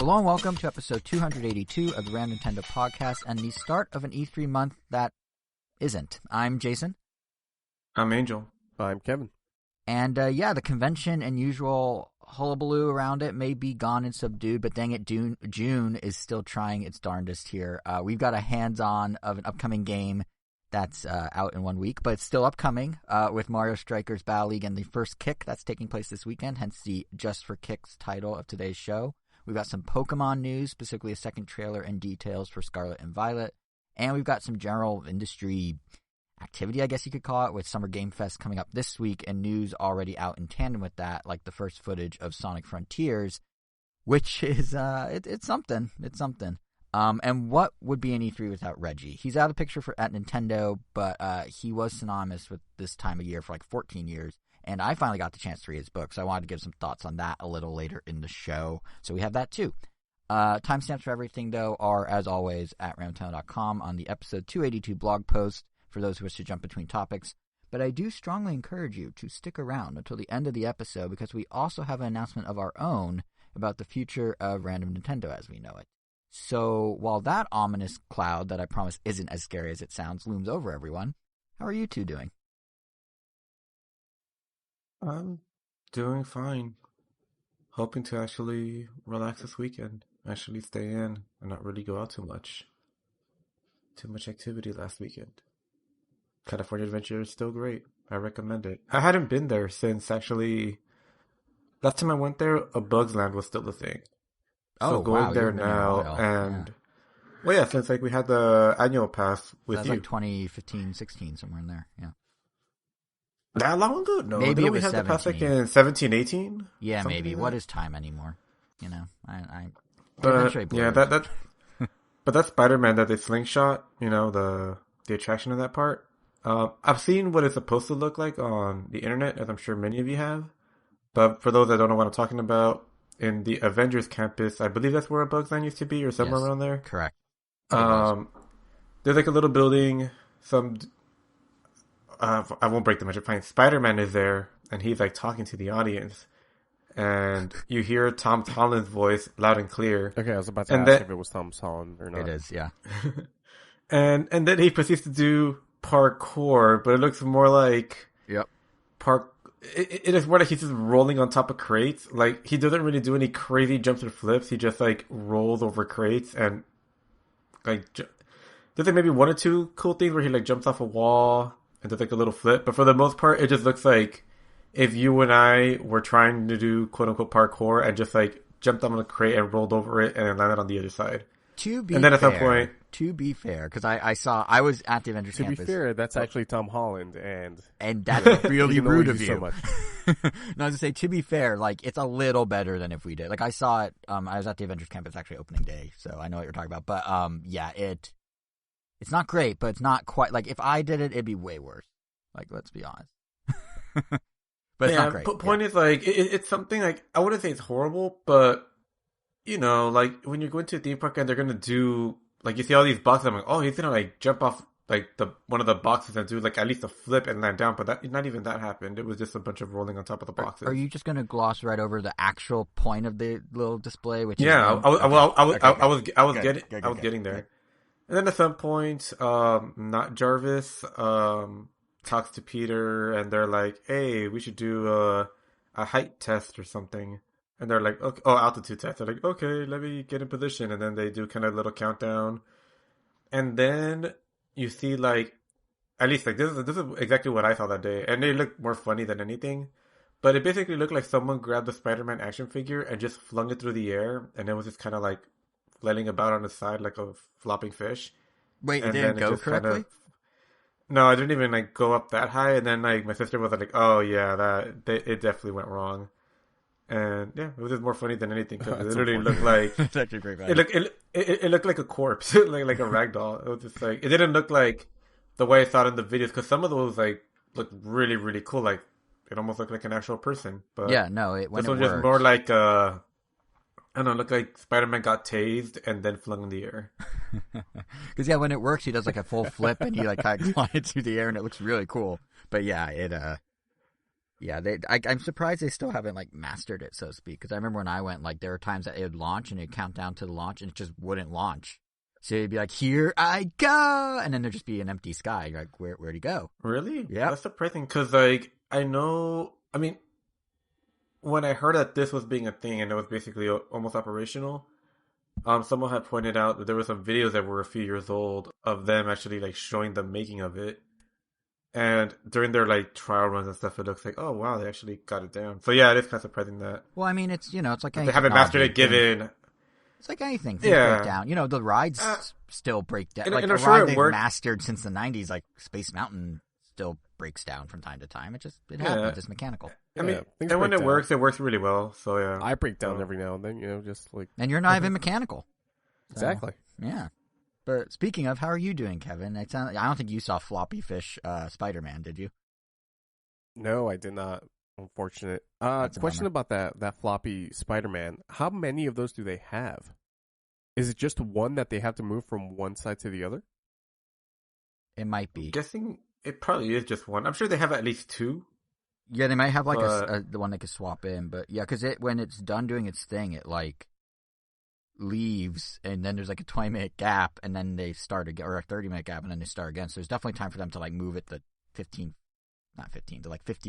Hello and welcome to episode 282 of the Random Nintendo Podcast and the start of an E3 month that isn't. I'm Jason. I'm Angel. I'm Kevin. And the convention and usual hullabaloo around it may be gone and subdued, but dang it, June is still trying its darndest here. We've got a hands-on of an upcoming game that's out in 1 week, but it's still upcoming with Mario Strikers Battle League and the first kick that's taking place this weekend, hence the Just for Kicks title of today's show. We've got some Pokemon news, specifically a second trailer and details for Scarlet and Violet, and we've got some general industry activity, I guess you could call it, with Summer Game Fest coming up this week and news already out in tandem with that, like the first footage of Sonic Frontiers, which is, it's something. It's something. And what would be an E3 without Reggie? He's out of the picture at Nintendo, but he was synonymous with this time of year for like 14 years, and I finally got the chance to read his book, so I wanted to give some thoughts on that a little later in the show, so we have that too. Timestamps for everything, though, are, as always, at ramtown.com on the episode 282 blog post, for those who wish to jump between topics, but I do strongly encourage you to stick around until the end of the episode because we also have an announcement of our own about the future of Random Nintendo as we know it. So while that ominous cloud that I promise isn't as scary as it sounds looms over everyone, how are you two doing? I'm doing fine. Hoping to actually relax this weekend, actually stay in and not really go out too much. Too much activity last weekend. California Adventure is still great. I recommend it. I hadn't been there since actually last time I went there, A Bug's Land was still a thing. So going there now and well, yeah, since like we had the annual pass with you. Like 2015, 16, somewhere in there. Yeah. That long ago? No, maybe it was we had 17. the pass like in 17, 18? Yeah, Something maybe. like What that. is time anymore? You know, I but yeah, that but that Spider-Man that they slingshot, you know, the attraction of that part. I've seen what it's supposed to look like on the internet, as I'm sure many of you have. But for those that don't know what I'm talking about, in the Avengers campus, I believe that's where A Bug's Land used to be, or somewhere around there. Correct. There's like a little building. I won't break the magic. Fine. Spider-Man is there, and he's like talking to the audience, and you hear Tom Holland's voice loud and clear. Okay, I was about to ask if it was Tom Holland or not. It is, yeah. and then he proceeds to do parkour, but it looks more like it is more like he's just rolling on top of crates. Like, he doesn't really do any crazy jumps or flips. He just, like, rolls over crates and, like, there's, like, maybe one or two cool things where he, like, jumps off a wall and does, like, a little flip. But for the most part, it just looks like if you and I were trying to do quote-unquote parkour and just, like, jumped on a crate and rolled over it and then landed on the other side. To be fair, because I was at the Avengers campus. To be fair, that's actually Tom Holland, and that's really rude of you. So much. No, I was gonna say, to be fair, like, it's a little better than if we did. Like, I saw it. I was at the Avengers campus actually opening day, so I know what you're talking about. But yeah, it's not great, but it's not quite like if I did it, it'd be way worse. Like, let's be honest. But it's not great. But point is, like, it's something like I wouldn't say it's horrible, but you know, like when you're going to a theme park and they're gonna do. Like, you see all these boxes, I'm like, oh, he's gonna, like, jump off, like, one of the boxes and do, like, at least a flip and land down. But not even that happened. It was just a bunch of rolling on top of the boxes. Are you just gonna gloss right over the actual point of the little display? Which I was getting getting there. And then at some point, not Jarvis, talks to Peter, and they're like, hey, we should do a height test or something. And they're like, okay, altitude test. They're like, okay, let me get in position. And then they do kind of a little countdown. And then you see, like, at least, like, this is exactly what I saw that day. And it looked more funny than anything. But it basically looked like someone grabbed the Spider-Man action figure and just flung it through the air. And it was just kind of, like, flailing about on the side like a flopping fish. Wait, it didn't go correctly? No, I didn't even, like, go up that high. And then, like, my sister was like, oh, yeah, it definitely went wrong. And yeah, it was just more funny than anything because it literally looked like it's actually great. It looked like a corpse, like a rag doll. It was just like it didn't look like the way I saw it in the videos because some of those like looked really really cool. Like it almost looked like an actual person. But yeah, no, this was just more like I don't know, looked like Spider-Man got tased and then flung in the air. Because yeah, when it works, he does like a full flip and he like kind of glides through the air and it looks really cool. But yeah, Yeah, I'm surprised they still haven't like mastered it, so to speak. Because I remember when I went, like there were times that it would launch and it'd count down to the launch and it just wouldn't launch. So it'd be like, "Here I go," and then there'd just be an empty sky. You're like, where'd he go? Really? Yeah, That's surprising because like I know. I mean, when I heard that this was being a thing and it was basically almost operational, someone had pointed out that there were some videos that were a few years old of them actually like showing the making of it. And during their like trial runs and stuff, it looks like, oh wow, they actually got it down. So yeah, it is kind of surprising that. Well, I mean, it's it's like they haven't mastered it. Given it's like anything, things break down. The rides still break down. Like a ride they've mastered since the '90s, like Space Mountain, still breaks down from time to time. It happens. It's mechanical. I mean, and when it works really well. So yeah, I break down every now and then. Just like. And you're not even mechanical. So, exactly. Yeah. But speaking of, how are you doing, Kevin? I don't think you saw Floppy Fish Spider-Man, did you? No, I did not. Unfortunate. Question about that floppy Spider-Man. How many of those do they have? Is it just one that they have to move from one side to the other? It might be. I'm guessing it probably is just one. I'm sure they have at least two. Yeah, they might have like the one they could swap in. But yeah, because when it's done doing its thing, it like leaves, and then there's like a 20-minute gap, and then they start again, or a 30-minute gap, and then they start again. So there's definitely time for them to like move it to 50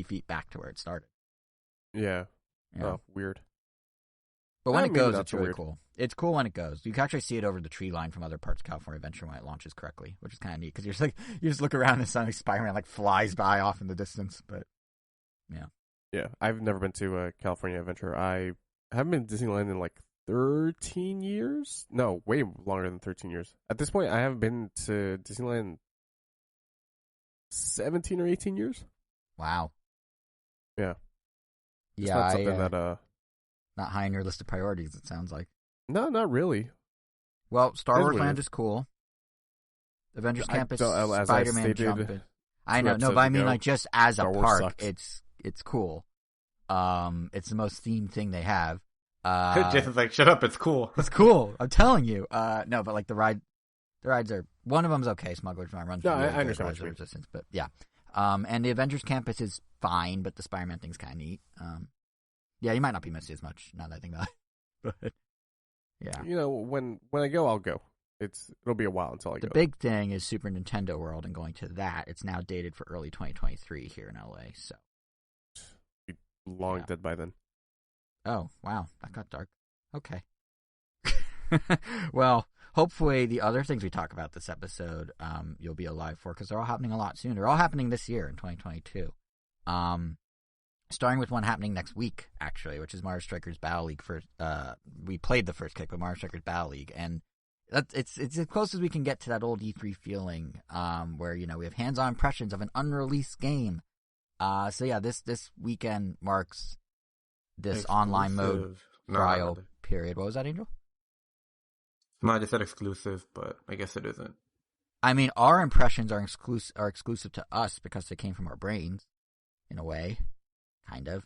feet back to where it started. Yeah. Oh, weird. But when it goes, it's really cool. It's cool when it goes. You can actually see it over the tree line from other parts of California Adventure when it launches correctly, which is kind of neat because you just look around and suddenly Spider-Man like flies by off in the distance. But yeah, I've never been to California Adventure. I haven't been to Disneyland in like 13 years? No, way longer than 13 years. At this point, I haven't been to Disneyland 17 or 18 years. Wow. Yeah. It's not something that not high on your list of priorities, it sounds like. No, not really. Well, Star Wars Land is cool. Avengers Campus, Spider-Man jumping. I know, no, but I mean like just as a park, it's cool. It's the most themed thing they have. Jason's like, shut up, it's cool. It's cool. I'm telling you. No, but like the rides are, one of them's okay. Smuggler's Run runs. No, I understand what you mean. Resistance, but yeah. And the Avengers Campus is fine, but the Spider-Man thing's kind of neat. Yeah, you might not be missing as much now that I think about it. But yeah, when I go, I'll go. It'll be a while until I go. The big thing is Super Nintendo World and going to that. It's now dated for early 2023 here in LA. So long dead by then. Oh, wow. That got dark. Okay. Well, hopefully the other things we talk about this episode, you'll be alive for, because they're all happening a lot soon. They're all happening this year in 2022. Starting with one happening next week, actually, which is Mario Strikers Battle League. We played the first kick, but Mario Strikers Battle League. And it's as close as we can get to that old E3 feeling, where, we have hands-on impressions of an unreleased game. So yeah, this weekend marks this online mode trial period. What was that, Angel? No, I just said exclusive, but I guess it isn't. I mean, our impressions are exclusive to us because they came from our brains, in a way, kind of.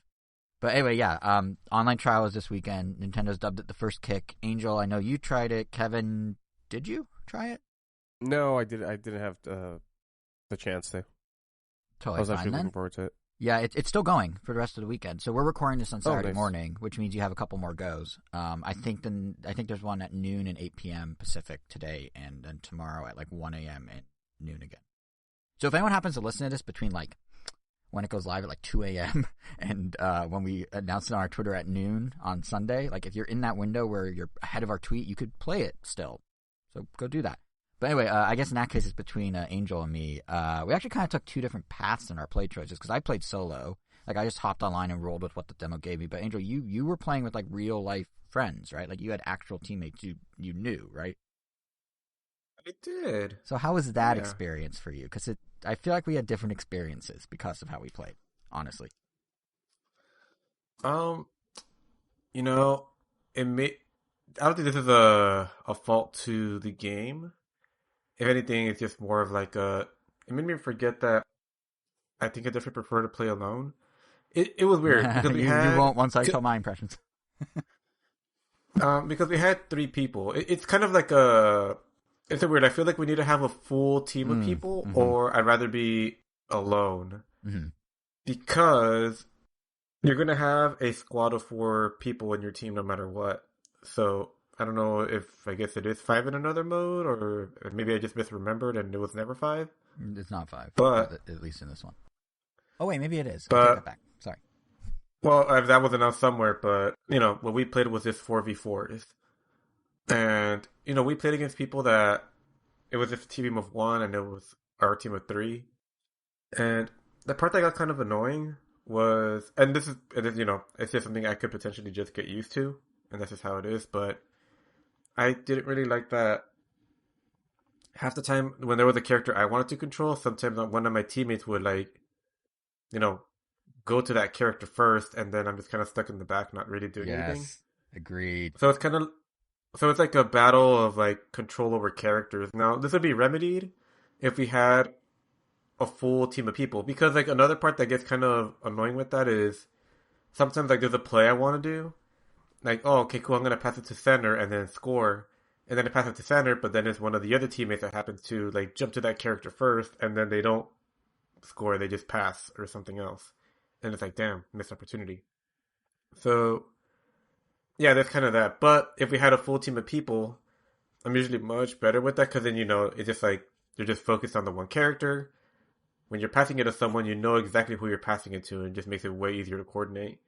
But anyway, yeah. Online trial is this weekend. Nintendo's dubbed it the first kick. Angel, I know you tried it. Kevin, did you try it? No, I didn't have the chance to. Totally I was fine, actually then. looking forward to it. Yeah, it's still going for the rest of the weekend. So we're recording this on Saturday morning, which means you have a couple more goes. I think there's one at noon and 8 p.m. Pacific today, and then tomorrow at like 1 a.m. and noon again. So if anyone happens to listen to this between like when it goes live at like 2 a.m. and when we announce it on our Twitter at noon on Sunday, like if you're in that window where you're ahead of our tweet, you could play it still. So go do that. But anyway, I guess in that case, it's between Angel and me. We actually kind of took two different paths in our play choices, because I played solo. Like, I just hopped online and rolled with what the demo gave me. But Angel, you were playing with, like, real-life friends, right? Like, you had actual teammates you knew, right? I did. So how was that experience for you? Because I feel like we had different experiences because of how we played, honestly. I don't think this is a fault to the game. If anything, it's just more of like it made me forget that I think I definitely prefer to play alone. It was weird because you won't once I tell my impressions. Because we had three people. It's kind of like it's weird. I feel like we need to have a full team of people, or I'd rather be alone. Mm-hmm. Because You're gonna have a squad of 4 people in your team no matter what. So I don't know if I guess it is 5 in another mode, or maybe I just misremembered and it was never 5. It's not 5, But at least in this one. Oh wait, maybe it is. I take but that back. Sorry. well, that was announced somewhere. But what we played was just 4v4s, and we played against people that it was just a team of 1, and it was our team of 3. And the part that got kind of annoying was, and this is it's just something I could potentially just get used to, and that's just how it is. But I didn't really like that. Half the time when there was a character I wanted to control, sometimes one of my teammates would go to that character first, and then I'm just kind of stuck in the back, not really doing anything. Agreed. So it's like a battle of like control over characters. Now this would be remedied if we had a full team of people, because like another part that gets kind of annoying with that is sometimes like there's a play I want to do, like, oh, okay, cool, I'm gonna pass it to center and then score, and then I pass it to center, but then it's one of the other teammates that happens to like jump to that character first, and then they don't score, they just pass or something else, and it's like, damn, missed opportunity. So yeah, that's kind of that. But if we had a full team of people, I'm usually much better with that, because then it's just like you're just focused on the one character. When you're passing it to someone, you know exactly who you're passing it to, and it just makes it way easier to coordinate.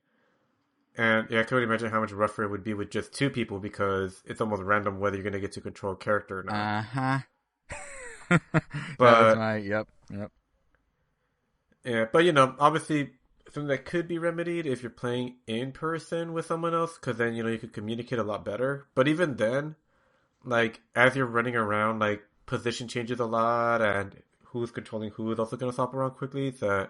And yeah, I can only imagine how much rougher it would be with just 2 people, because it's almost random whether you're going to get to control a character or not. But yep. Yeah, but obviously something that could be remedied if you're playing in person with someone else, because then you could communicate a lot better. But even then, like as you're running around, like position changes a lot, and who's controlling who is also going to swap around quickly. So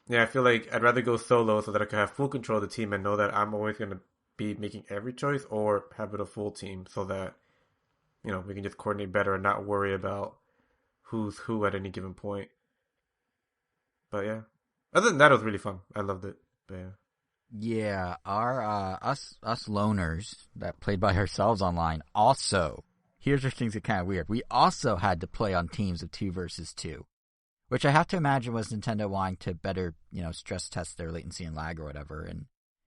yeah, I feel like I'd rather go solo so that I can have full control of the team and know that I'm always going to be making every choice, or have it a full team so that we can just coordinate better and not worry about who's who at any given point. But yeah, other than that, it was really fun. I loved it. But yeah. Yeah, our us loners that played by ourselves online also. Here's where things get kind of weird. We also had to play on teams of 2 versus 2, which I have to imagine was Nintendo wanting to better, stress test their latency and lag or whatever.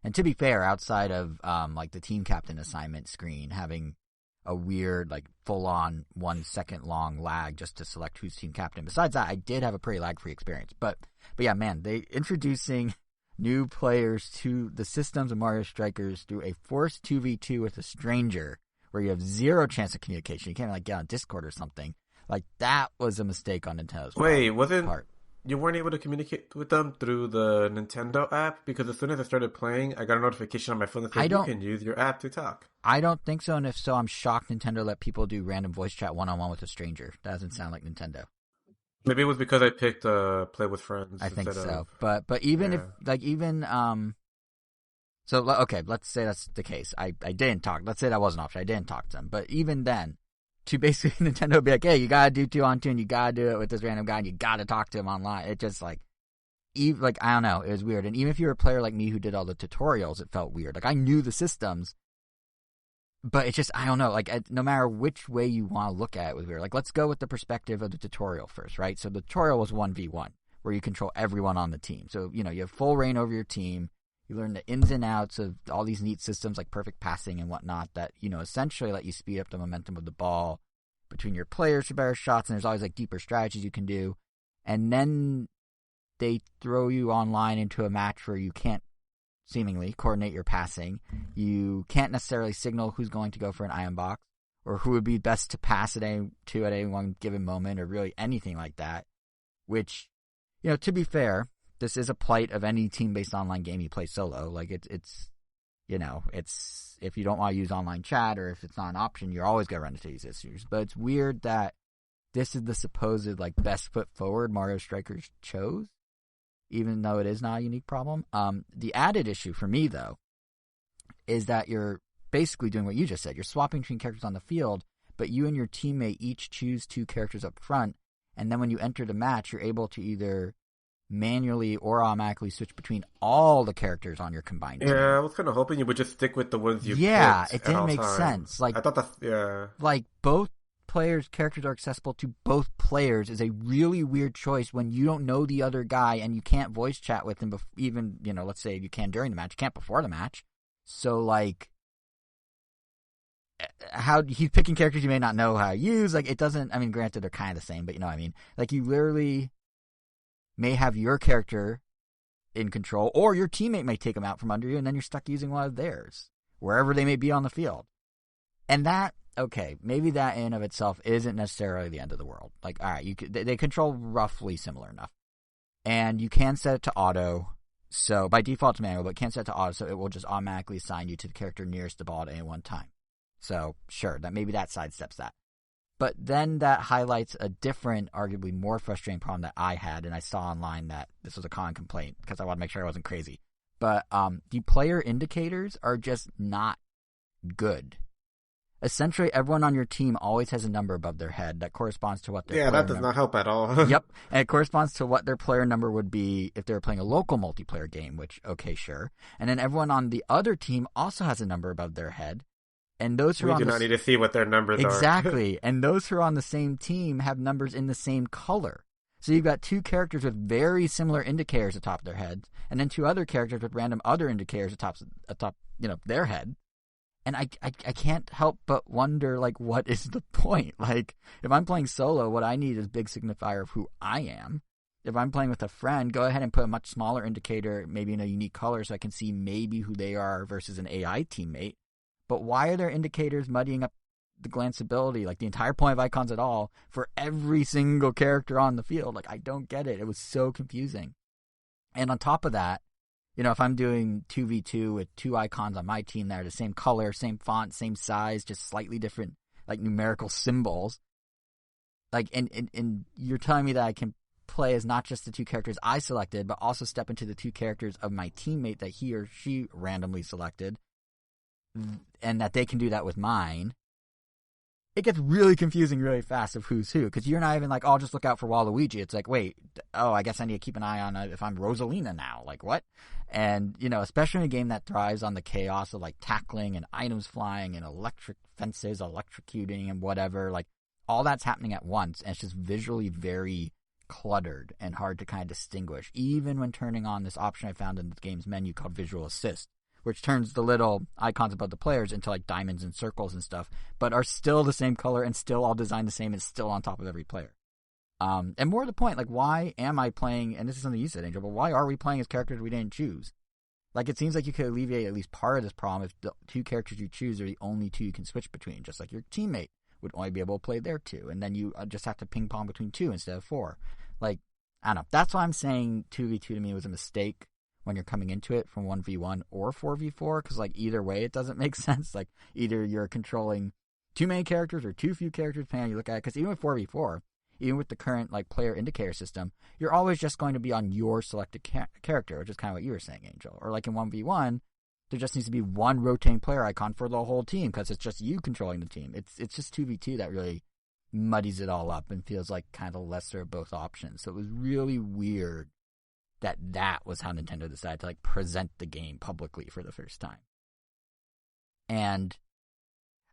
And to be fair, outside of like the team captain assignment screen having a weird, like full on 1 second long lag just to select who's team captain. Besides that, I did have a pretty lag free experience. But yeah, man, they introducing new players to the systems of Mario Strikers through a forced 2v2 with a stranger, where you have 0 chance of communication. You can't like get on Discord or something. Like that was a mistake on Nintendo's part. You weren't able to communicate with them through the Nintendo app? Because as soon as I started playing, I got a notification on my phone that said you can use your app to talk. I don't think so, and if so, I'm shocked Nintendo let people do random voice chat one-on-one with a stranger. That doesn't sound like Nintendo. Maybe it was because I picked play with friends. I think so. But even if so okay, let's say that's the case. I didn't talk. Let's say that was an option. I didn't talk to them. But even then, to basically Nintendo be like, hey, you gotta do 2-on-2, and you gotta do it with this random guy, and you gotta talk to him online. It just I don't know, it was weird. And even if you were a player like me who did all the tutorials, it felt weird. Like I knew the systems, but it's just, I don't know, like no matter which way you want to look at it was weird. Like let's go with the perspective of the tutorial first, right? So the tutorial was 1v1, where you control everyone on the team. So, you have full reign over your team. You learn the ins and outs of all these neat systems like perfect passing and whatnot that, essentially let you speed up the momentum of the ball between your players for better shots, and there's always like deeper strategies you can do. And then they throw you online into a match where you can't seemingly coordinate your passing. You can't necessarily signal who's going to go for an iron box or who would be best to pass at any one given moment, or really anything like that. Which, to be fair, this is a plight of any team-based online game you play solo. Like it's if you don't want to use online chat, or if it's not an option, you're always going to run into these issues. But it's weird that this is the supposed like best foot forward Mario Strikers chose, even though it is not a unique problem. The added issue for me though is that you're basically doing what you just said. You're swapping between characters on the field, but you and your teammate each choose 2 characters up front, and then when you enter the match, you're able to either manually or automatically switch between all the characters on your combined team. Yeah, I was kind of hoping you would just stick with the ones you picked. Yeah, it didn't make sense. Like, I thought that, yeah. Like, both players' characters are accessible to both players is a really weird choice when you don't know the other guy and you can't voice chat with him, even, let's say you can during the match, you can't before the match. So, like, how he's picking characters you may not know how to use, like, it doesn't, I mean, granted, they're kind of the same, but you know what I mean? Like, you literally may have your character in control, or your teammate may take them out from under you, and then you're stuck using one of theirs, wherever they may be on the field. And that, okay, maybe that in of itself isn't necessarily the end of the world. Like, all right, they control roughly similar enough. And you can set it to auto, so by default it's manual, but can't set it to auto, so it will just automatically assign you to the character nearest the ball at any one time. So, sure, maybe that sidesteps that. But then that highlights a different, arguably more frustrating problem that I had, and I saw online that this was a common complaint, because I wanted to make sure I wasn't crazy. But the player indicators are just not good. Essentially, everyone on your team always has a number above their head that corresponds to what their player that does not help at all. Yep, and it corresponds to what their player number would be if they were playing a local multiplayer game, which, okay, sure. And then everyone on the other team also has a number above their head. And those who do not need to see what their numbers are. Exactly. And those who are on the same team have numbers in the same color. So you've got two characters with very similar indicators atop their heads, and then two other characters with random other indicators atop their head. And I can't help but wonder, like, what is the point? Like, if I'm playing solo, what I need is a big signifier of who I am. If I'm playing with a friend, go ahead and put a much smaller indicator, maybe in a unique color, so I can see maybe who they are versus an AI teammate. But why are there indicators muddying up the glanceability, like the entire point of icons at all, for every single character on the field? Like, I don't get it. It was so confusing. And on top of that, if I'm doing 2v2 with two icons on my team that are the same color, same font, same size, just slightly different, like, numerical symbols, like, and you're telling me that I can play as not just the two characters I selected, but also step into the two characters of my teammate that he or she randomly selected, and that they can do that with mine. It gets really confusing really fast of who's who, because you're not even like, oh, I'll just look out for Waluigi. It's like, wait, I guess I need to keep an eye on if I'm Rosalina now. Like, what? And, especially in a game that thrives on the chaos of, like, tackling and items flying and electric fences, electrocuting and whatever, like, all that's happening at once, and it's just visually very cluttered and hard to kind of distinguish, even when turning on this option I found in the game's menu called Visual Assist, which turns the little icons above the players into, like, diamonds and circles and stuff, but are still the same color and still all designed the same and still on top of every player. And more to the point, like, why am I playing, and this is something you said, Angel, but why are we playing as characters we didn't choose? Like, it seems like you could alleviate at least part of this problem if the two characters you choose are the only two you can switch between, just like your teammate would only be able to play their two, and then you just have to ping pong between two instead of four. Like, I don't know. That's why I'm saying 2v2 to me was a mistake when you're coming into it from 1v1 or 4v4, because, like, either way it doesn't make sense. Like, either you're controlling too many characters or too few characters, depending on how you look at it, because even with 4v4, even with the current, like, player indicator system, you're always just going to be on your selected character, which is kind of what you were saying, Angel. Or, like, in 1v1, there just needs to be one rotating player icon for the whole team, because it's just you controlling the team. It's just 2v2 that really muddies it all up and feels like kind of lesser of both options. So it was really weird that was how Nintendo decided to, like, present the game publicly for the first time. And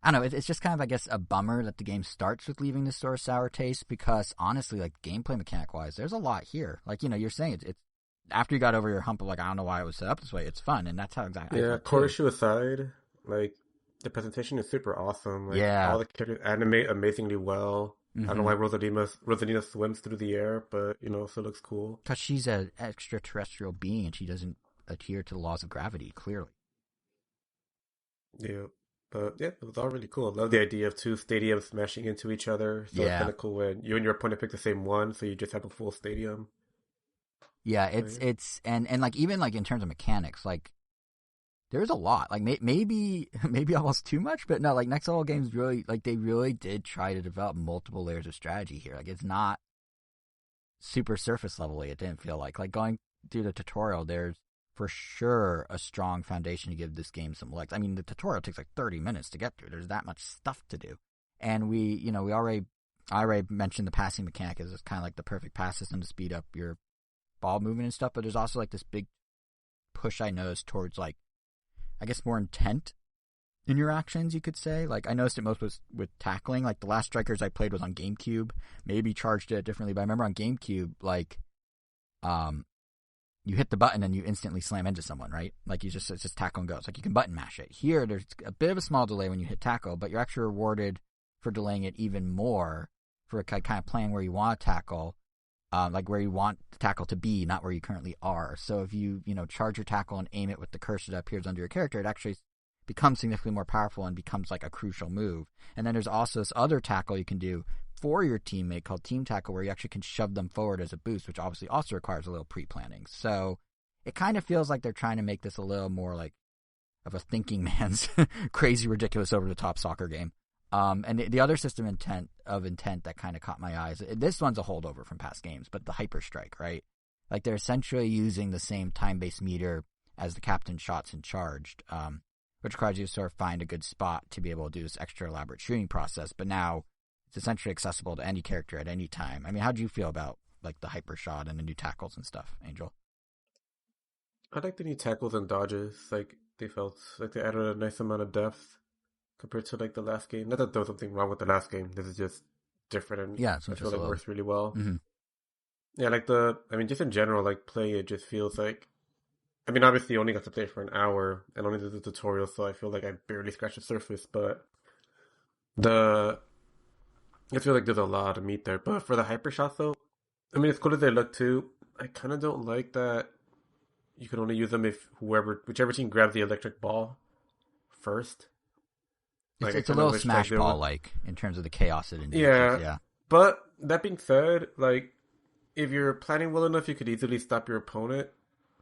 I don't know, it's just kind of, I guess, a bummer that the game starts with leaving this sort of sour taste, because honestly, like, gameplay mechanic wise, there's a lot here. Like, you're saying it's after you got over your hump of, like, I don't know why it was set up this way, it's fun, and that's how exactly. Yeah, core issue aside, like, the presentation is super awesome. Like, all the characters animate amazingly well. Mm-hmm. I don't know why Rosalina swims through the air, but, still looks cool. Because she's an extraterrestrial being and she doesn't adhere to the laws of gravity, clearly. Yeah, but yeah, it was all really cool. I love the idea of two stadiums smashing into each other. So it's kind of cool when you and your opponent pick the same one, so you just have a full stadium. Yeah, it's and like, even, like, in terms of mechanics, like, there's a lot, like, maybe almost too much, but no, like, Next Level Games really, like, they really did try to develop multiple layers of strategy here. Like, it's not super surface level-y, it didn't feel like going through the tutorial, there's for sure a strong foundation to give this game some legs. I mean, the tutorial takes like 30 minutes to get through. There's that much stuff to do. And I already mentioned the passing mechanic is kind of like the perfect pass system to speed up your ball movement and stuff, but there's also, like, this big push I noticed towards, like, I guess more intent interactions, you could say. Like, I noticed it most was with tackling. Like, the last Strikers I played was on GameCube. Maybe charged it differently, but I remember on GameCube, like, you hit the button and you instantly slam into someone, right? Like, it's just tackle and go. It's like you can button mash it. Here, there's a bit of a small delay when you hit tackle, but you're actually rewarded for delaying it even more for kind of playing where you want to tackle, like where you want the tackle to be, not where you currently are. So if you charge your tackle and aim it with the cursor that appears under your character, it actually becomes significantly more powerful and becomes like a crucial move. And then there's also this other tackle you can do for your teammate called team tackle, where you actually can shove them forward as a boost, which obviously also requires a little pre-planning. So it kind of feels like they're trying to make this a little more like of a thinking man's crazy, ridiculous, over-the-top soccer game. And the other system intent that kind of caught my eyes, this one's a holdover from past games, but the hyper strike, right? Like, they're essentially using the same time-based meter as the captain shots and charged, which requires you to sort of find a good spot to be able to do this extra elaborate shooting process. But now it's essentially accessible to any character at any time. I mean, how do you feel about like the hyper shot and the new tackles and stuff, Angel? I like the new tackles and dodges. Like, they felt like they added a nice amount of depth compared to like the last game. Not that there was something wrong with the last game. This is just different, and yeah, I feel like it works really well. Mm-hmm. Yeah, like just in general, like playing it just feels like. I mean, obviously, you only got to play for an hour and only did the tutorial, so I feel like I barely scratched the surface. But I feel like there's a lot of meat there. But for the hyper shots, though, I mean, as cool as they look too, I kind of don't like that you can only use them if whichever team grabs the electric ball first. Like, it's a little Smash Ball like in terms of the chaos it induces. Yeah. But that being said, like, if you're planning well enough, you could easily stop your opponent.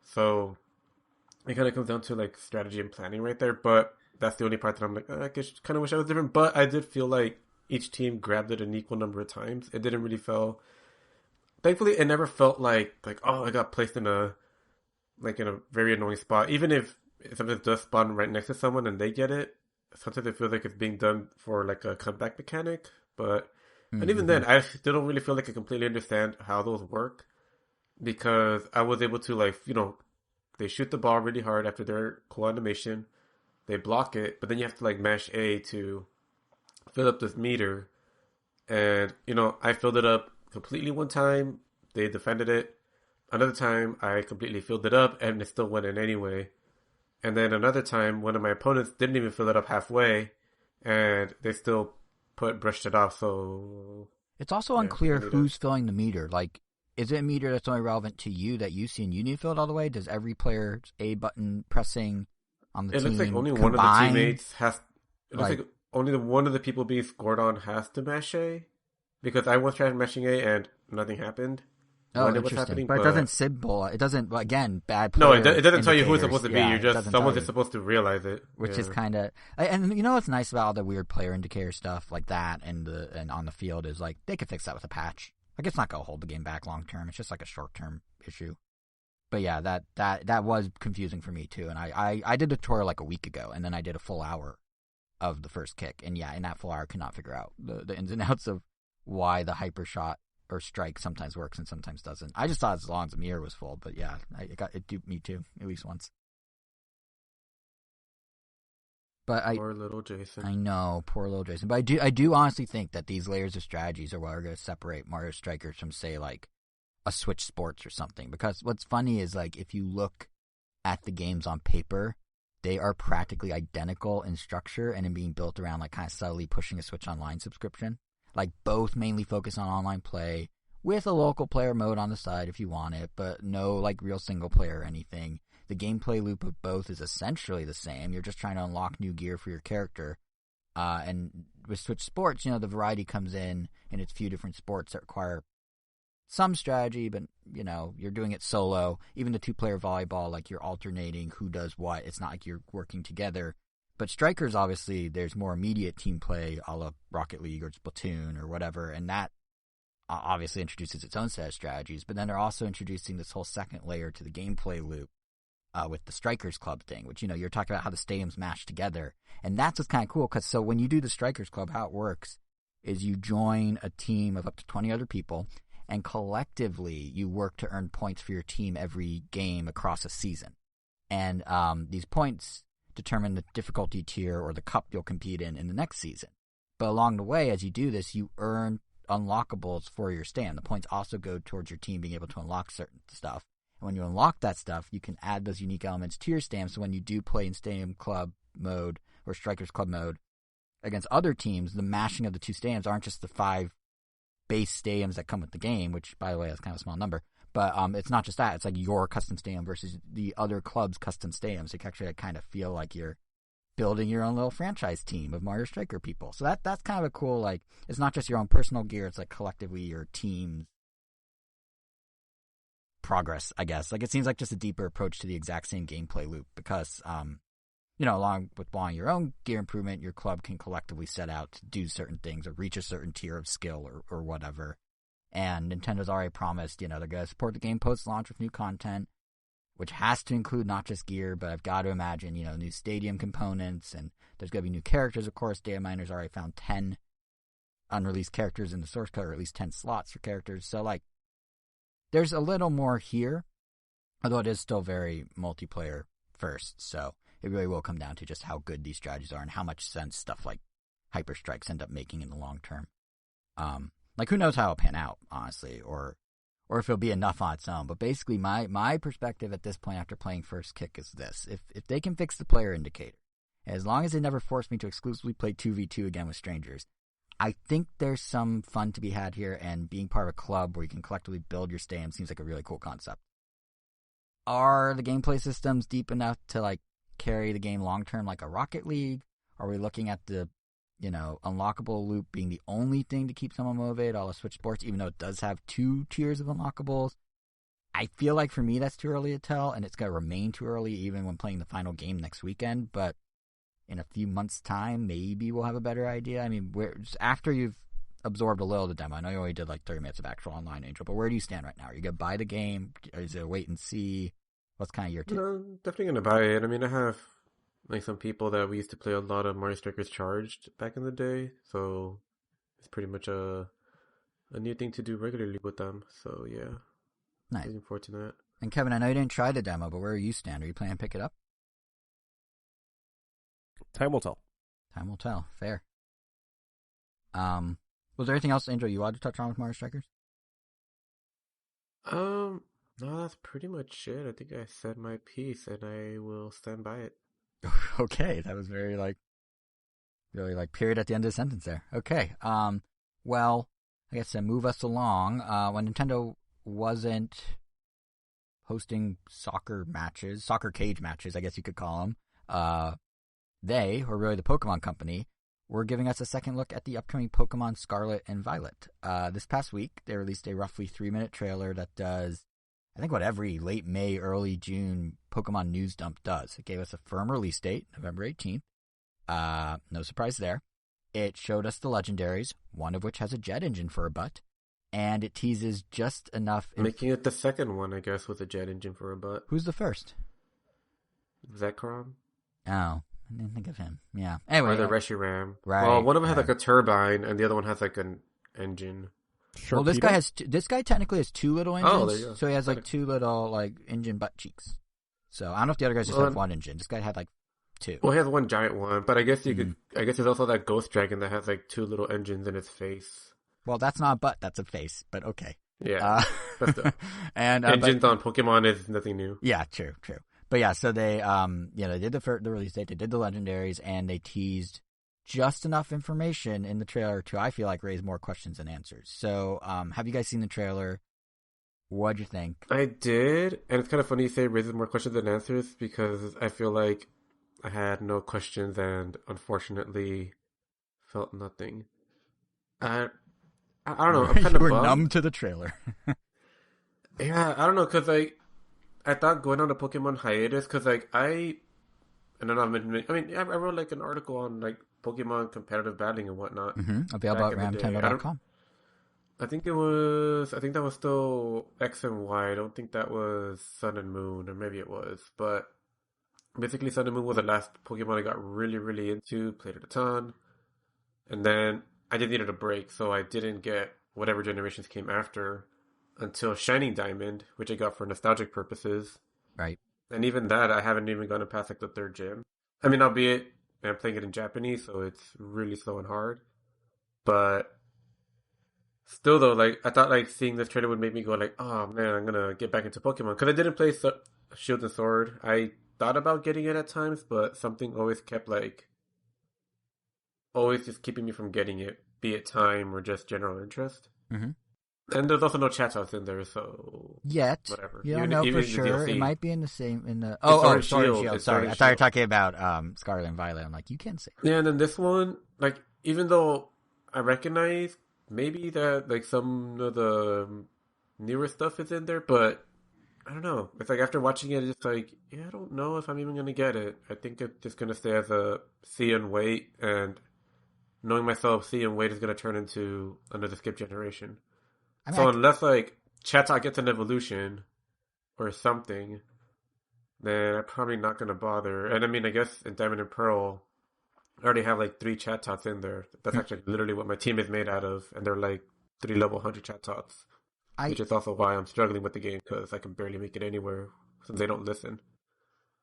So it kind of comes down to like strategy and planning right there. But that's the only part that I'm like, I kind of wish I was different. But I did feel like each team grabbed it an equal number of times. It didn't really feel. Thankfully, it never felt like oh, I got placed in a very annoying spot. Even if something does spawn right next to someone and they get it, sometimes it feels like it's being done for like a comeback mechanic. But and even then, I still don't really feel like I completely understand how those work, because I was able to they shoot the ball really hard after their cool animation, they block it, but then you have to like mash A to fill up this meter, and I filled it up completely one time. They defended it. Another time, I completely filled it up, and it still went in anyway. And then another time, one of my opponents didn't even fill it up halfway, and they still brushed it off. So it's also unclear who's filling the meter. Like, is it a meter that's only relevant to you that you see and you need to fill it all the way? Does every player's A button pressing on the team looks like only combine? one of the teammates has. It looks like only one of the people being scored on has to mash A, because I once tried mashing A and nothing happened. Oh, interesting. But it doesn't symbol. It doesn't. Again, bad. No, it doesn't tell you who it's supposed to be. You're just someone's just supposed to realize it, which is kind of. And what's nice about all the weird player indicator stuff like that, and on the field is like they could fix that with a patch. Like, it's not gonna hold the game back long term. It's just like a short term issue. But yeah, that was confusing for me too. And I did a tutorial like a week ago, and then I did a full hour of the first kick, and yeah, in that full hour, I could not figure out the ins and outs of why the hyper shot or strike sometimes works and sometimes doesn't. I just thought as long as the mirror was full, but yeah, it duped me too, at least once. But poor little Jason. I know, poor little Jason. But I do honestly think that these layers of strategies are what are going to separate Mario Strikers from, say, like a Switch Sports or something. Because what's funny is, like, if you look at the games on paper, they are practically identical in structure and in being built around like kind of subtly pushing a Switch Online subscription. Like, both mainly focus on online play with a local player mode on the side if you want it, but no like real single player or anything. The gameplay loop of both is essentially the same. You're just trying to unlock new gear for your character. And with Switch Sports, the variety comes in its few different sports that require some strategy, but, you're doing it solo. Even the two-player volleyball, like, you're alternating who does what. It's not like you're working together. But Strikers, obviously, there's more immediate team play a la Rocket League or Splatoon or whatever, and that obviously introduces its own set of strategies. But then they're also introducing this whole second layer to the gameplay loop with the Strikers Club thing, which, you're talking about how the stadiums mash together. And that's what's kind of cool, because so when you do the Strikers Club, how it works is you join a team of up to 20 other people, and collectively you work to earn points for your team every game across a season. And these points determine the difficulty tier or the cup you'll compete in the next season. But along the way, as you do this, you earn unlockables for your stand. The points also go towards your team being able to unlock certain stuff. And when you unlock that stuff, you can add those unique elements to your stand. So when you do play in Stadium Club mode or Strikers Club mode against other teams, the mashing of the two stadiums aren't just the 5 base stadiums that come with the game, which, by the way, is kind of a small number. But it's not just that. It's like your custom stadium versus the other club's custom stadium. So you can actually kind of feel like you're building your own little franchise team of Mario Striker people. So that's kind of a cool, like, it's not just your own personal gear. It's like collectively your team's progress, I guess. Like, it seems like just a deeper approach to the exact same gameplay loop because, along with buying your own gear improvement, your club can collectively set out to do certain things or reach a certain tier of skill or whatever. And Nintendo's already promised, they're going to support the game post-launch with new content, which has to include not just gear, but I've got to imagine, new stadium components, and there's going to be new characters, of course. Data miners already found 10 unreleased characters in the source code, or at least 10 slots for characters. So, like, there's a little more here, although it is still very multiplayer first. So it really will come down to just how good these strategies are and how much sense stuff like Hyper Strikes end up making in the long term. Like, who knows how it'll pan out, honestly, or if it'll be enough on its own. But basically, my perspective at this point after playing First Kick is this. If they can fix the player indicator, as long as they never force me to exclusively play 2v2 again with strangers, I think there's some fun to be had here, and being part of a club where you can collectively build your stadium seems like a really cool concept. Are the gameplay systems deep enough to, like, carry the game long-term like a Rocket League? Are we looking at the unlockable loop being the only thing to keep someone motivated, all of Switch Sports, even though it does have 2 tiers of unlockables? I feel like for me that's too early to tell, and it's going to remain too early even when playing the final game next weekend, but in a few months' time, maybe we'll have a better idea. I mean, after you've absorbed a little of the demo, I know you only did like 30 minutes of actual online, Angel, but where do you stand right now? Are you going to buy the game? Or is it a wait and see? What's kind of your take? No, definitely going to buy it. I mean, I have like some people that we used to play a lot of Mario Strikers Charged back in the day, so it's pretty much a new thing to do regularly with them. So yeah, nice. Looking forward to that. And Kevin, I know you didn't try the demo, but where you stand? Are you planning to pick it up? Time will tell. Time will tell. Fair. Was there anything else, Angel, you wanted to touch on with Mario Strikers? No, that's pretty much it. I think I said my piece, and I will stand by it. Okay, that was very really period at the end of the sentence there. Okay. Well, I guess to move us along, when Nintendo wasn't hosting soccer cage matches, I guess you could call them, they, or really the Pokemon Company, were giving us a second look at the upcoming Pokemon Scarlet and Violet. This past week, they released a roughly 3-minute trailer that does, I think, what every late May, early June Pokemon news dump does. It gave us a firm release date, November 18th. No surprise there. It showed us the legendaries, one of which has a jet engine for a butt, and it teases just enough... Making it the second one, I guess, with a jet engine for a butt. Who's the first? Zekrom? Oh, I didn't think of him. Yeah. Anyway. Or the Reshiram. Right. Well, one of them has like a turbine, and the other one has like an engine. Sure, well, this guy technically has 2 little engines. Oh, there you go. So he has like 2 little like engine butt cheeks. So I don't know if the other guys just have 1 engine. This guy had like 2. Well, he has 1 giant one, but I guess you could. I guess there's also that Ghost Dragon that has like 2 little engines in its face. Well, that's not a butt, that's a face. But okay. Yeah. And engines on Pokemon is nothing new. Yeah, true. But yeah, so they they did the release date, they did the legendaries, and they teased just enough information in the trailer to, I feel like, raise more questions than answers. So, have you guys seen the trailer? What'd you think? I did, and it's kind of funny you say it raises more questions than answers, because I feel like I had no questions and unfortunately felt nothing. I don't know. I'm kind of bummed. Numb to the trailer. Yeah, I don't know, because I thought going on a Pokemon hiatus, because I wrote like an article on like Pokemon competitive battling and whatnot. Mm-hmm. Available at ramtendo.com. I think that was still X and Y. I don't think that was Sun and Moon, or maybe it was. But basically, Sun and Moon was the last Pokemon I got really, really into, played it a ton. And then I just needed a break, so I didn't get whatever generations came after until Shining Diamond, which I got for nostalgic purposes. Right. And even that, I haven't even gone past like the 3rd gym. I mean, albeit I'm playing it in Japanese, so it's really slow and hard. But still, though, like I thought, like seeing this trailer would make me go, like, oh man, I'm gonna get back into Pokemon because I didn't play Shield and Sword. I thought about getting it at times, but something always kept like always just keeping me from getting it, be it time or just general interest. Mm-hmm. And there's also no chat outs in there, so Yet, whatever. you don't know even for the sure. DLC. It might be in the same in the Sword and Sword and Shield. Shield. It's Sorry, Sword I and thought you were Shield. talking about Scarlet and Violet. I'm like, you can say. Yeah, and then this one, like, even though I recognize maybe that like some of the newer stuff is in there, but I don't know. It's like after watching it, it's just like, yeah, I don't know if I'm even gonna get it. I think it's just gonna stay as a see and wait, and knowing myself, see and wait is gonna turn into another skip generation. I mean, So unless like Chatot gets an evolution or something, then I'm probably not gonna bother. And I mean, I guess in Diamond and Pearl, I already have like 3 chat tots in there. That's actually literally what my team is made out of, and they're like 3 level 100 chat tots, which is also why I'm struggling with the game because I can barely make it anywhere since they don't listen.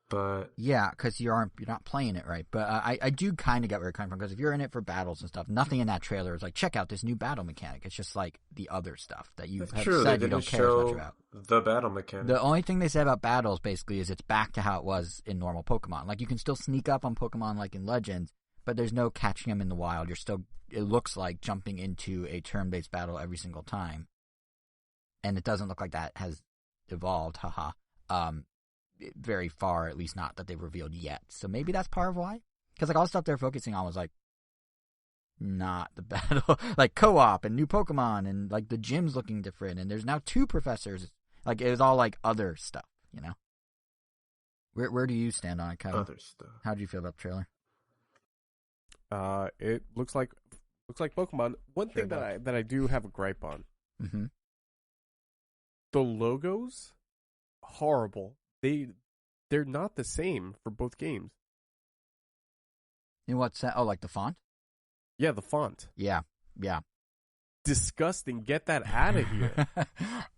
But yeah, because you're not playing it right. But I do kind of get where you're coming from because if you're in it for battles and stuff, nothing in that trailer is like, check out this new battle mechanic. It's just like the other stuff that you have true, said they you don't didn't care as much show about. the battle mechanic. The only thing they say about battles basically is it's back to how it was in normal Pokemon. Like you can still sneak up on Pokemon like in Legends, but there's no catching them in the wild. You're still, it looks like jumping into a turn-based battle every single time. And it doesn't look like that has evolved, haha. Very far, at least not that they've revealed yet. So maybe that's part of why. Because like all the stuff they're focusing on was like not the battle, like co-op and new Pokemon and like the gym's looking different and there's now 2 professors. Like it was all like other stuff, you know. Where do you stand on it, Kevin? Other stuff. How do you feel about the trailer? It looks like Pokemon. One thing that I do have a gripe on. Mm-hmm. The logos, horrible. They're not the same for both games. In what sense? Oh, like the font? Yeah, the font. Yeah. Disgusting. Get that out of here.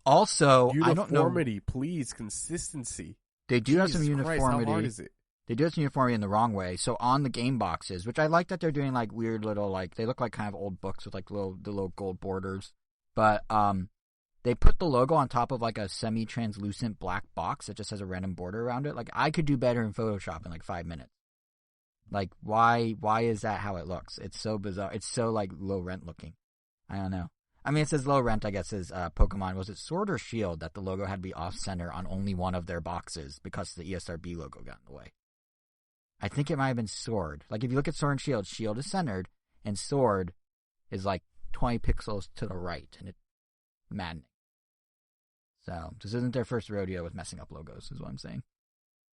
Also, I don't know. Uniformity, please. Consistency. They do have some Jesus Christ, uniformity. how hard is it? They do have some uniformity in the wrong way. So on the game boxes, which I like that they're doing like weird little like they look like kind of old books with like the little gold borders, but they put the logo on top of like a semi-translucent black box that just has a random border around it. Like I could do better in Photoshop in like 5 minutes. Like why is that how it looks? It's so bizarre. It's so like low rent looking. I don't know. I mean, it says low rent, I guess, is Pokemon. Was it Sword or Shield that the logo had to be off-center on only one of their boxes because the ESRB logo got in the way? I think it might have been Sword. Like, if you look at Sword and Shield, Shield is centered, and Sword is like 20 pixels to the right, and it's maddening. So, this isn't their first rodeo with messing up logos, is what I'm saying.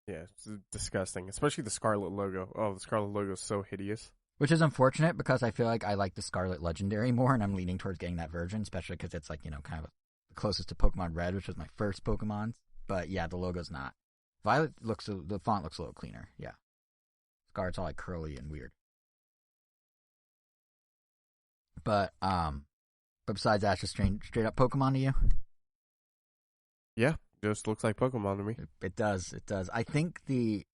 Yeah, it's disgusting. Especially the Scarlet logo. Oh, the Scarlet logo is so hideous. Which is unfortunate because I feel like I like the Scarlet Legendary more, and I'm leaning towards getting that version, especially because it's like, you know, kind of the closest to Pokemon Red, which was my first Pokemon. But yeah, the logo's not. Violet the font looks a little cleaner. Yeah. Scarlet's all like curly and weird. But besides that, just straight up Pokemon to you? Yeah, just looks like Pokemon to me. It does. I think the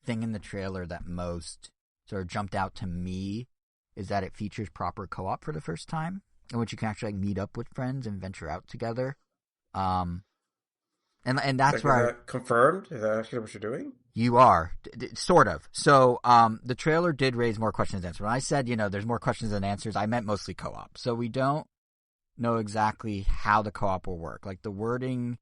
thing in the trailer that most sort of jumped out to me is that it features proper co-op for the first time, in which you can actually like meet up with friends and venture out together. And that's like, where is that confirmed? Is that actually what you're doing? You are sort of. So the trailer did raise more questions than answers. When I said, you know, there's more questions than answers, I meant mostly co-op. So we don't know exactly how the co-op will work. Like the wording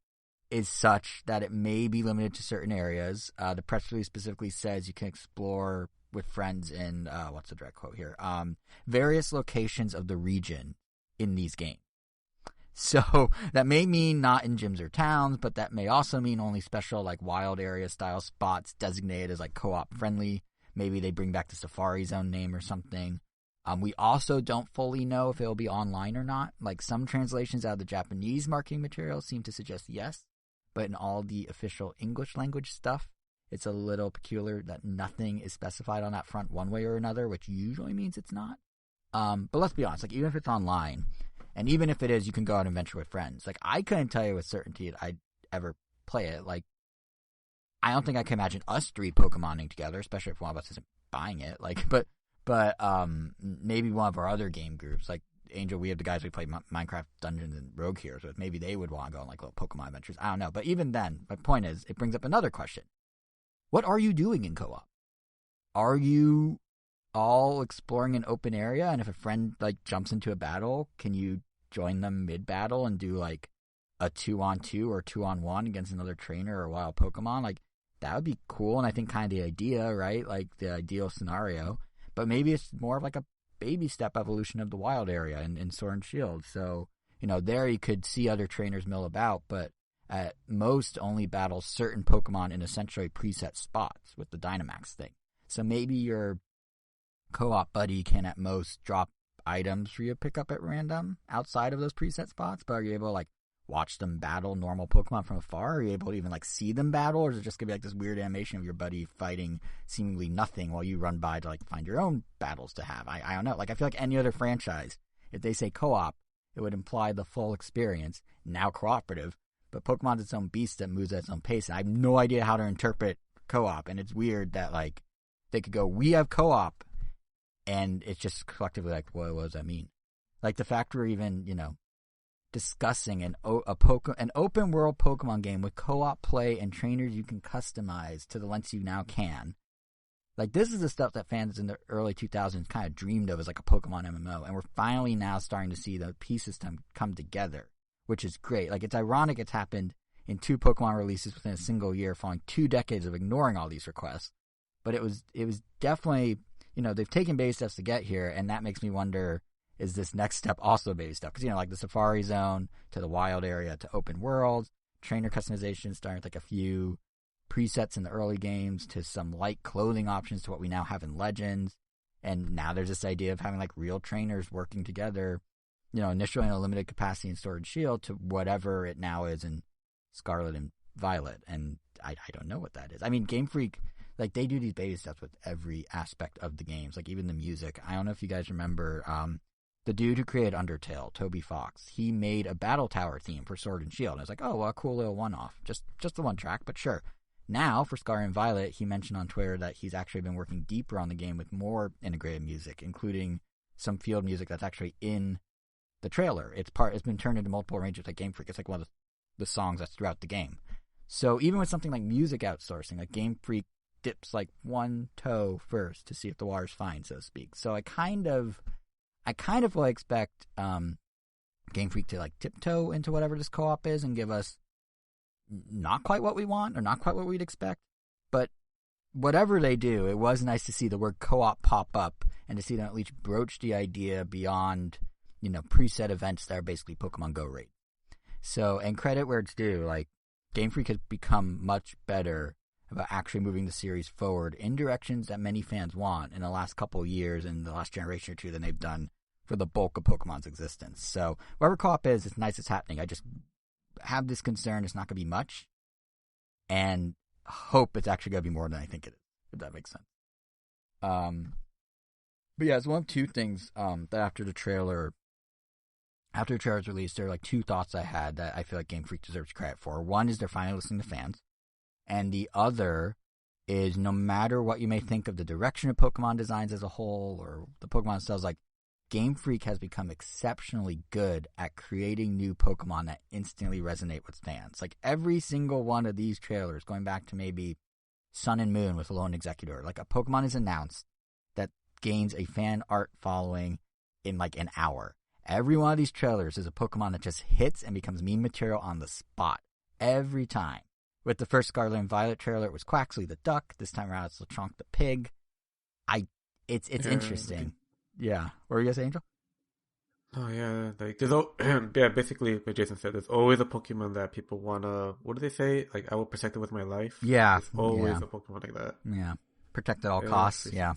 is such that it may be limited to certain areas. The press release specifically says you can explore with friends in what's the direct quote here? Various locations of the region in these games. So that may mean not in gyms or towns, but that may also mean only special like wild area style spots designated as like co-op friendly. Maybe they bring back the Safari Zone name or something. We also don't fully know if it'll be online or not. Like some translations out of the Japanese marketing material seem to suggest yes, but in all the official English language stuff, it's a little peculiar that nothing is specified on that front one way or another, which usually means it's not. But let's be honest, like even if it's online, and even if it is, you can go out and venture with friends. Like I couldn't tell you with certainty that I'd ever play it. Like I don't think I can imagine us three Pokemoning together, especially if one of us isn't buying it. Like, but maybe one of our other game groups, like Angel, we have the guys we play Minecraft Dungeons and Rogue Heroes with. Maybe they would want to go on like little Pokemon adventures. I don't know. But even then, my point is, it brings up another question. What are you doing in co-op? Are you all exploring an open area? And if a friend like jumps into a battle, can you join them mid-battle and do like a 2-on-2 or 2-on-1 against another trainer or wild Pokemon? Like, that would be cool. And I think kind of the idea, right? Like the ideal scenario. But maybe it's more of like a baby step evolution of the wild area in Sword and Shield. So, there you could see other trainers mill about, but at most only battle certain Pokemon in essentially preset spots with the Dynamax thing. So maybe your co-op buddy can at most drop items for you to pick up at random outside of those preset spots, but are you able to like watch them battle normal Pokemon from afar? Are you able to even like see them battle, or is it just gonna be like this weird animation of your buddy fighting seemingly nothing while you run by to like find your own battles to have? I don't know. Like, I feel like any other franchise, if they say co-op, it would imply the full experience, now cooperative, but Pokemon's its own beast that moves at its own pace, and I have no idea how to interpret co-op, and it's weird that like they could go, we have co-op, and it's just collectively like, what does that mean? Like the fact we're even, discussing an open world Pokemon game with co-op play and trainers you can customize to the lengths you now can. Like, this is the stuff that fans in the early 2000s kind of dreamed of as like a Pokemon MMO, and we're finally now starting to see the pieces come together, which is great. Like, it's ironic it's happened in 2 Pokemon releases within a single year, following 2 decades of ignoring all these requests. But it was definitely, they've taken baby steps to get here, and that makes me wonder, is this next step also baby step? Because, like the Safari Zone to the wild area to open worlds, trainer customization starting with like a few presets in the early games to some light clothing options to what we now have in Legends. And now there's this idea of having like real trainers working together, initially in a limited capacity in Sword and Shield to whatever it now is in Scarlet and Violet. And I don't know what that is. I mean, Game Freak, like, they do these baby steps with every aspect of the games, like even the music. I don't know if you guys remember, the dude who created Undertale, Toby Fox, he made a battle tower theme for Sword and Shield. And I was like, oh, well, a cool little one-off. Just the one track, but sure. Now, for Scarlet and Violet, he mentioned on Twitter that he's actually been working deeper on the game with more integrated music, including some field music that's actually in the trailer. It's been turned into multiple arrangements like Game Freak. It's like one of the songs that's throughout the game. So even with something like music outsourcing, like Game Freak dips like one toe first to see if the water's fine, so to speak. So I kind of will expect Game Freak to like tiptoe into whatever this co-op is and give us not quite what we want or not quite what we'd expect. But whatever they do, it was nice to see the word co-op pop up and to see them at least broach the idea beyond, preset events that are basically Pokemon Go rate. So, and credit where it's due, like, Game Freak has become much better about actually moving the series forward in directions that many fans want in the last couple of years and the last generation or two than they've done for the bulk of Pokemon's existence. So whatever co-op is, it's nice it's happening. I just have this concern it's not going to be much, and hope it's actually going to be more than I think it is, if that makes sense. But yeah, it's one of 2 things that after the trailer's released, there are like 2 thoughts I had that I feel like Game Freak deserves credit for. One is they're finally listening to fans. And the other is, no matter what you may think of the direction of Pokemon designs as a whole or the Pokemon themselves, like, Game Freak has become exceptionally good at creating new Pokemon that instantly resonate with fans. Like, every single one of these trailers, going back to maybe Sun and Moon with Lone Executor, like, a Pokemon is announced that gains a fan art following in like an hour. Every one of these trailers is a Pokemon that just hits and becomes meme material on the spot. Every time. With the first Scarlet and Violet trailer, it was Quaxley the duck. This time around, it's Lechonk the pig. It's interesting. Yeah. What were you gonna say, Angel? Oh yeah, like there's basically what Jason said. There's always a Pokemon that people wanna. What do they say? Like, I will protect it with my life. Yeah. There's always a Pokemon like that. Yeah. Protect at all costs. Yeah.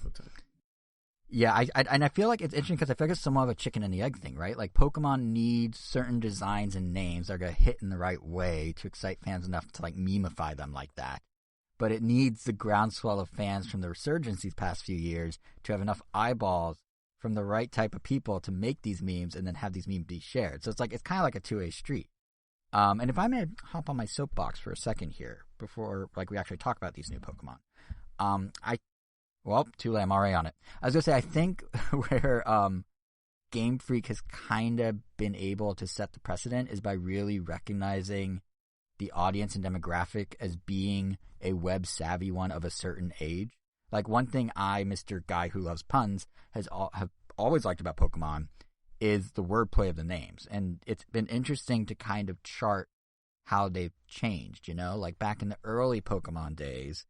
Yeah, I feel like it's interesting because I feel like it's somewhat of a chicken and the egg thing, right? Like, Pokemon needs certain designs and names that are going to hit in the right way to excite fans enough to, like, memify them like that. But it needs the groundswell of fans from the resurgence these past few years to have enough eyeballs from the right type of people to make these memes and then have these memes be shared. So it's kind of like a two-way street. And if I may hop on my soapbox for a second here before we actually talk about these new Pokemon. Too late. I'm already on it. I was gonna say I think where Game Freak has kind of been able to set the precedent is by really recognizing the audience and demographic as being a web savvy one of a certain age. Like one thing Mr. Guy Who Loves Puns, have always liked about Pokemon is the wordplay of the names. And it's been interesting to kind of chart how they've changed, Like back in the early Pokemon days,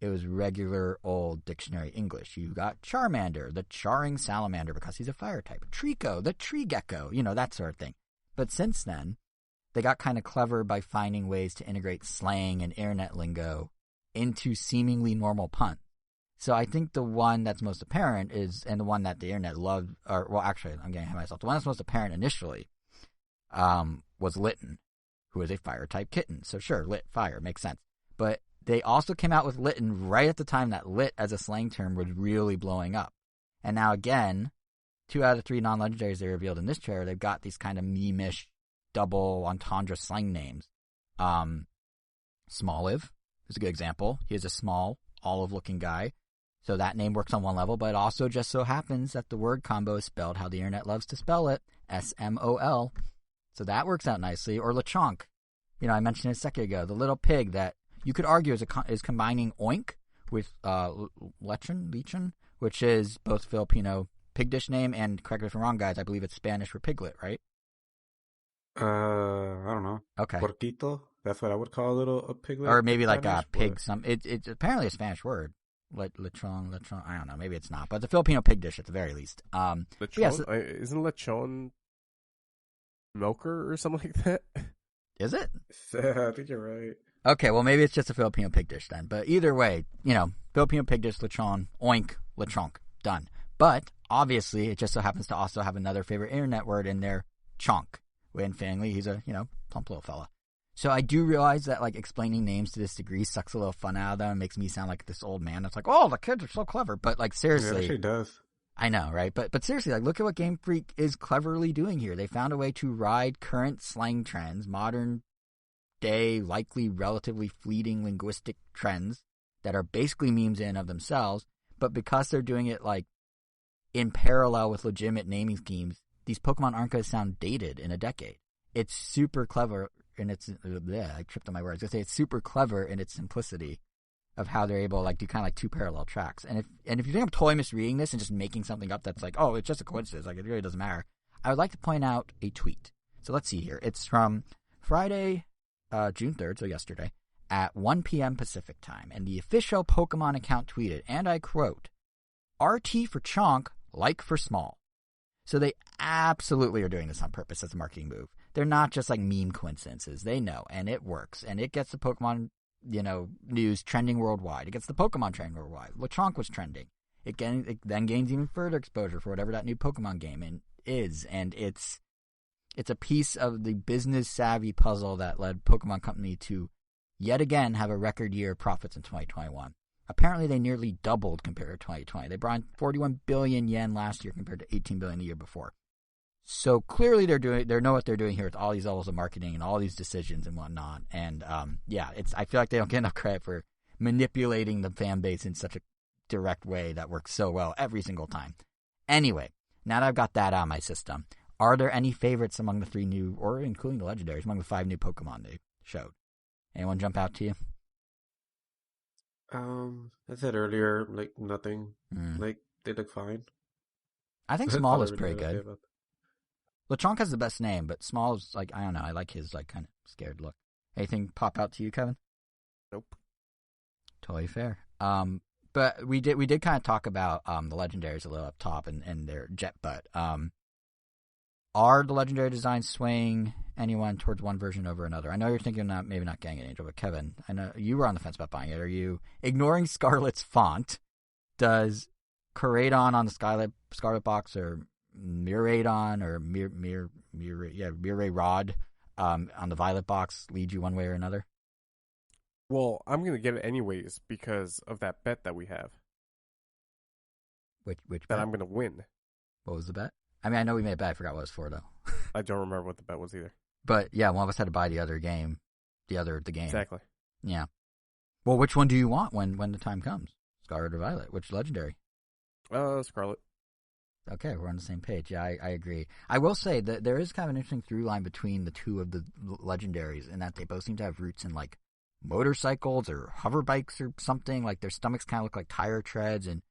it was regular old dictionary English. You got Charmander, the charring salamander because he's a fire type. Trico, the tree gecko, that sort of thing. But since then, they got kind of clever by finding ways to integrate slang and internet lingo into seemingly normal puns. So I think the one that's most apparent and the one that the internet loved, I'm getting ahead of myself. The one that's most apparent initially was Litten, who is a fire-type kitten. So sure, lit, fire, makes sense. But they also came out with Litten right at the time that lit as a slang term was really blowing up. And now again, 2 out of 3 non-legendaries they revealed in this trailer, they've got these kind of meme-ish double entendre slang names. Smoliv is a good example. He is a small, olive-looking guy. So that name works on one level, but it also just so happens that the word combo is spelled how the internet loves to spell it, S-M-O-L. So that works out nicely. Or Lechonk. I mentioned it a second ago, the little pig that you could argue is combining oink with lichen, which is both Filipino pig dish name and, correct me if I'm wrong, guys, I believe it's Spanish for piglet, right? I don't know. Okay. Porquito? That's what I would call a piglet. Or maybe like Spanish, a pig. It's apparently a Spanish word. Lechon. I don't know. Maybe it's not, but it's a Filipino pig dish at the very least. Lechon? Yes, isn't lechon milker or something like that? Is it? I think you're right. Okay, well maybe it's just a Filipino pig dish then. But either way, Filipino pig dish, lechon, oink, lechonk, done. But obviously, it just so happens to also have another favorite internet word in there, chonk. When fittingly, he's a plump little fella. So I do realize that explaining names to this degree sucks a little fun out of them and makes me sound like this old man that's like, oh, the kids are so clever. But seriously, it actually does. I know, right? But seriously, look at what Game Freak is cleverly doing here. They found a way to ride current slang trends, modern day, likely relatively fleeting linguistic trends that are basically memes in of themselves. But because they're doing it in parallel with legitimate naming schemes, these Pokemon aren't going to sound dated in a decade. It's super clever. And I tripped on my words. I was going to say it's super clever in its simplicity of how they're able to do kind of 2 parallel tracks. And if you think I'm totally misreading this and just making something up that's oh, it's just a coincidence, it really doesn't matter, I would like to point out a tweet. So let's see here. It's from Friday, June 3rd, so yesterday, at 1 p.m. Pacific time. And the official Pokemon account tweeted, and I quote, RT for chonk, like for small. So they absolutely are doing this on purpose as a marketing move. They're not just meme coincidences. They know, and it works. And it gets the Pokemon, news trending worldwide. It gets the Pokemon trending worldwide. Lechonk was trending. It then gains even further exposure for whatever that new Pokemon game is. And it's a piece of the business-savvy puzzle that led Pokemon Company to yet again have a record year of profits in 2021. Apparently, they nearly doubled compared to 2020. They brought in 41 billion yen last year compared to 18 billion the year before. So clearly they know what they're doing here with all these levels of marketing and all these decisions and whatnot. And I feel like they don't get enough credit for manipulating the fan base in such a direct way that works so well every single time. Anyway, now that I've got that out of my system, are there any favorites among the 3 new, or including the legendaries, among the 5 new Pokemon they showed? Anyone jump out to you? I said earlier, nothing. They look fine. I think Small is pretty good. Lechonk has the best name, but Small is I don't know. I like his kind of scared look. Anything pop out to you, Kevin? Nope. Totally fair. But we did kind of talk about the legendaries a little up top and their jet butt. Are the legendary designs swaying anyone towards one version over another? I know you're thinking maybe not getting an Angel, but Kevin, I know you were on the fence about buying it. Are you ignoring Scarlet's font? Does Coradon on the Scarlet box or Miraidon or Mirai Rod on the Violet box lead you one way or another? Well, I'm going to get it anyways because of that bet that we have. Which that bet? I'm going to win. What was the bet? I mean, I know we made a bet. I forgot what it was for, though. I don't remember what the bet was either. But yeah, one of us had to buy the other game. The game. Exactly. Yeah. Well, which one do you want when the time comes? Scarlet or Violet? Which legendary? Scarlet. Okay, we're on the same page. Yeah, I agree. I will say that there is kind of an interesting through line between the two of the legendaries in that they both seem to have roots in like motorcycles or hover bikes or something. Like their stomachs kind of look like tire treads, and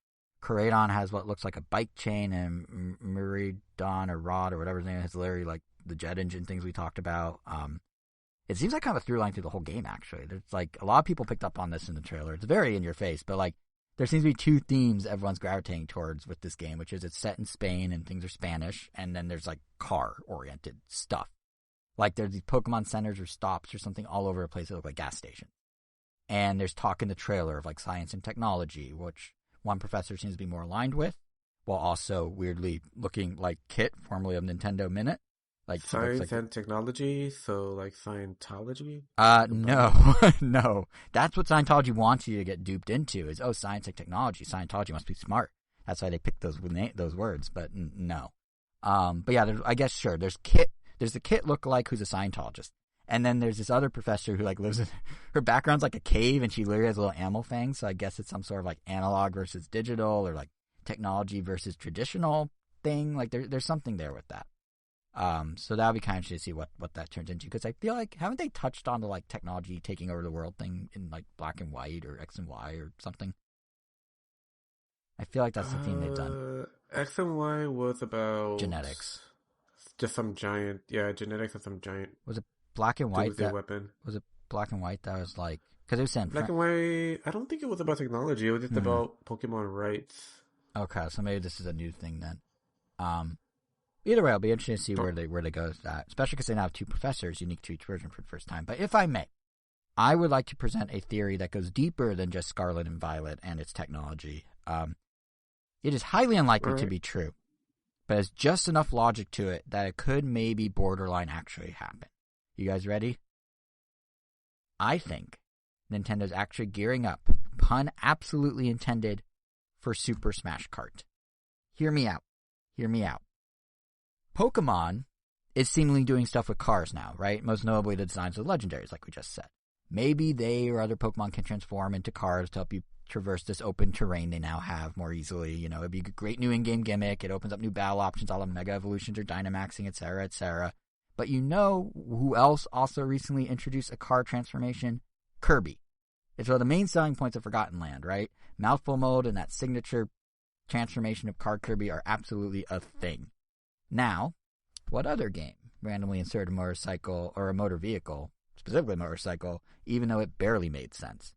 Koraidon has what looks like a bike chain, and Miraidon or Rod or whatever his name is, literally like the jet engine things we talked about. It seems like kind of a through line through the whole game, actually. There's like a lot of people picked up on this in the trailer. It's very in your face, but like there seems to be two themes everyone's gravitating towards with this game, which is it's set in Spain and things are Spanish, and then there's like car-oriented stuff. Like there's these Pokemon centers or stops or something all over the place that look like gas stations. And there's talk in the trailer of like science and technology, which one professor seems to be more aligned with, while also weirdly looking like Kit, formerly of Nintendo Minute. Like science and technology, so like Scientology? No, no. That's what Scientology wants you to get duped into is, science and technology. Scientology must be smart. That's why they picked those words, but no. But yeah, I guess, sure, there's Kit. There's the Kit lookalike who's a Scientologist. And then there's this other professor who like lives in, her background's like a cave and she literally has little animal fangs, so I guess it's some sort of like analog versus digital or like technology versus traditional thing. Like there's something there with that. So that'll be kind of interesting to see what that turns into, because I feel like, haven't they touched on the like technology taking over the world thing in like Black and White or X and Y or something? I feel like that's the theme they've done. X and Y was about genetics. Just some giant, genetics of some giant. Was it Black and White that weapon? Was it Black and White that was like, because it was saying Black and White? I don't think it was about technology. It was just about Pokemon rights. Okay, so maybe this is a new thing then. Either way, I'll be interested to see where they go with that, especially because they now have two professors unique to each version for the first time. But if I may, I would like to present a theory that goes deeper than just Scarlet and Violet and its technology. It is highly unlikely to be true, but has just enough logic to it that it could maybe borderline actually happen. You guys ready? I think Nintendo's actually gearing up, pun absolutely intended, for Super Smash Kart. Hear me out. Hear me out. Pokemon is seemingly doing stuff with cars now, right? Most notably the designs of the legendaries, like we just said. Maybe they or other Pokemon can transform into cars to help you traverse this open terrain they now have more easily. You know, it'd be a great new in-game gimmick. It opens up new battle options, all the Mega Evolutions or Dynamaxing, etc., etc. But you know who else also recently introduced a car transformation? Kirby. It's one of the main selling points of Forgotten Land, right? Mouthful mode and that signature transformation of Card Kirby are absolutely a thing. Now, what other game randomly inserted a motorcycle or a motor vehicle, specifically a motorcycle, even though it barely made sense?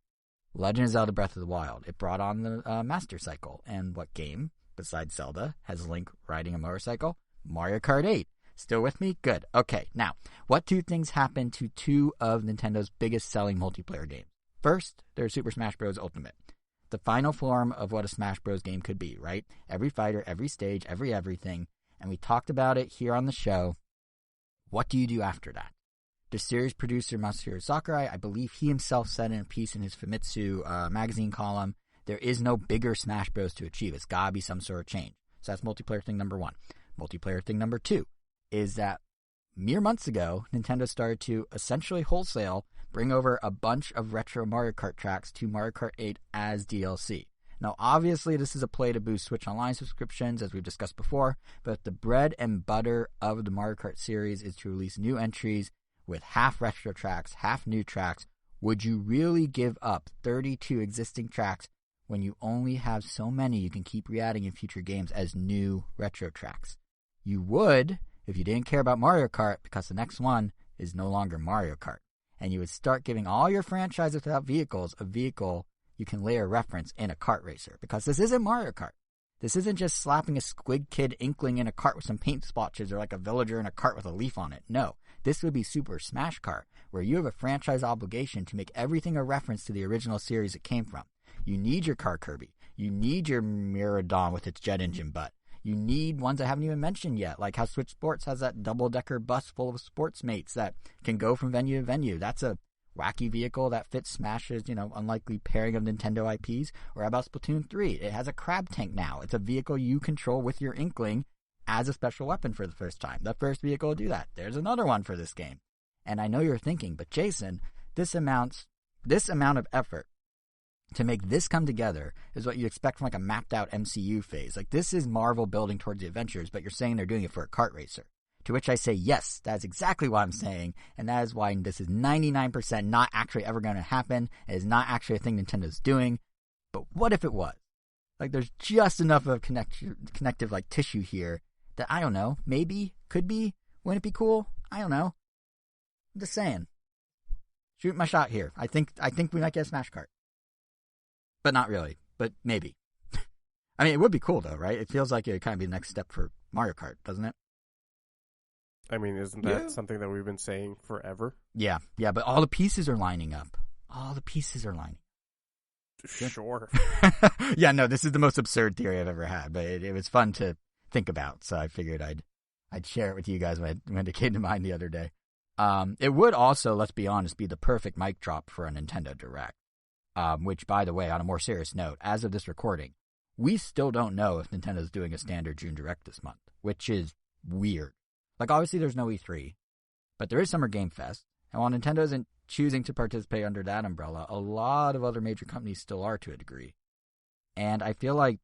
Legend of Zelda Breath of the Wild. It brought on the Master Cycle. And what game, besides Zelda, has Link riding a motorcycle? Mario Kart 8. Still with me? Good. Okay, now, what two things happened to two of Nintendo's biggest selling multiplayer games? First, there's Super Smash Bros. Ultimate. The final form of what a Smash Bros. Game could be, right? Every fighter, every stage, every everything. And we talked about it here on the show. What do you do after that? The series producer Masahiro Sakurai, I believe he himself said in a piece in his Famitsu magazine column, there is no bigger Smash Bros. To achieve. It's gotta be some sort of change. So that's multiplayer thing number one. Multiplayer thing number two is that mere months ago, Nintendo started to essentially wholesale bring over a bunch of retro Mario Kart tracks to Mario Kart 8 as DLC. Now, obviously, this is a play to boost Switch Online subscriptions, as we've discussed before, but the bread and butter of the Mario Kart series is to release new entries with half retro tracks, half new tracks. Would you really give up 32 existing tracks when you only have so many you can keep re-adding in future games as new retro tracks? You would if you didn't care about Mario Kart, because the next one is no longer Mario Kart. And you would start giving all your franchises without vehicles a vehicle you can layer reference in a kart racer, because this isn't Mario Kart. This isn't just slapping a Squid Kid Inkling in a cart with some paint splotches or like a villager in a cart with a leaf on it. No, this would be Super Smash Kart, where you have a franchise obligation to make everything a reference to the original series it came from. You need your Card Kirby. You need your Miraidon with its jet engine butt. You need ones I haven't even mentioned yet, like how Switch Sports has that double-decker bus full of sports mates that can go from venue to venue. That's a wacky vehicle that fits Smash's, unlikely pairing of Nintendo IPs. Or how about Splatoon 3? It has a crab tank now. It's a vehicle you control with your Inkling as a special weapon for the first time. The first vehicle to do that. There's another one for this game. And I know you're thinking, but Jason, this amount of effort to make this come together is what you expect from like a mapped out MCU phase. Like, this is Marvel building towards the Avengers, but you're saying they're doing it for a kart racer. To which I say, yes, that's exactly what I'm saying, and that is why this is 99% not actually ever going to happen. It is not actually a thing Nintendo's doing. But what if it was? Like, there's just enough of connective like tissue here that, I don't know, maybe, could be, wouldn't it be cool? I don't know. I'm just saying. Shoot my shot here. I think we might get a Smash Kart. But not really. But maybe. I mean, it would be cool, though, right? It feels like it would kind of be the next step for Mario Kart, doesn't it? I mean, isn't that something that we've been saying forever? Yeah, but all the pieces are lining up. Sure. Yeah, no, this is the most absurd theory I've ever had, but it was fun to think about, so I figured I'd share it with you guys when it came to mind the other day. It would also, let's be honest, be the perfect mic drop for a Nintendo Direct. Which, by the way, on a more serious note, as of this recording, we still don't know if Nintendo's doing a standard June Direct this month, which is weird. Like, obviously there's no E3, but there is Summer Game Fest, and while Nintendo isn't choosing to participate under that umbrella, a lot of other major companies still are to a degree. And I feel like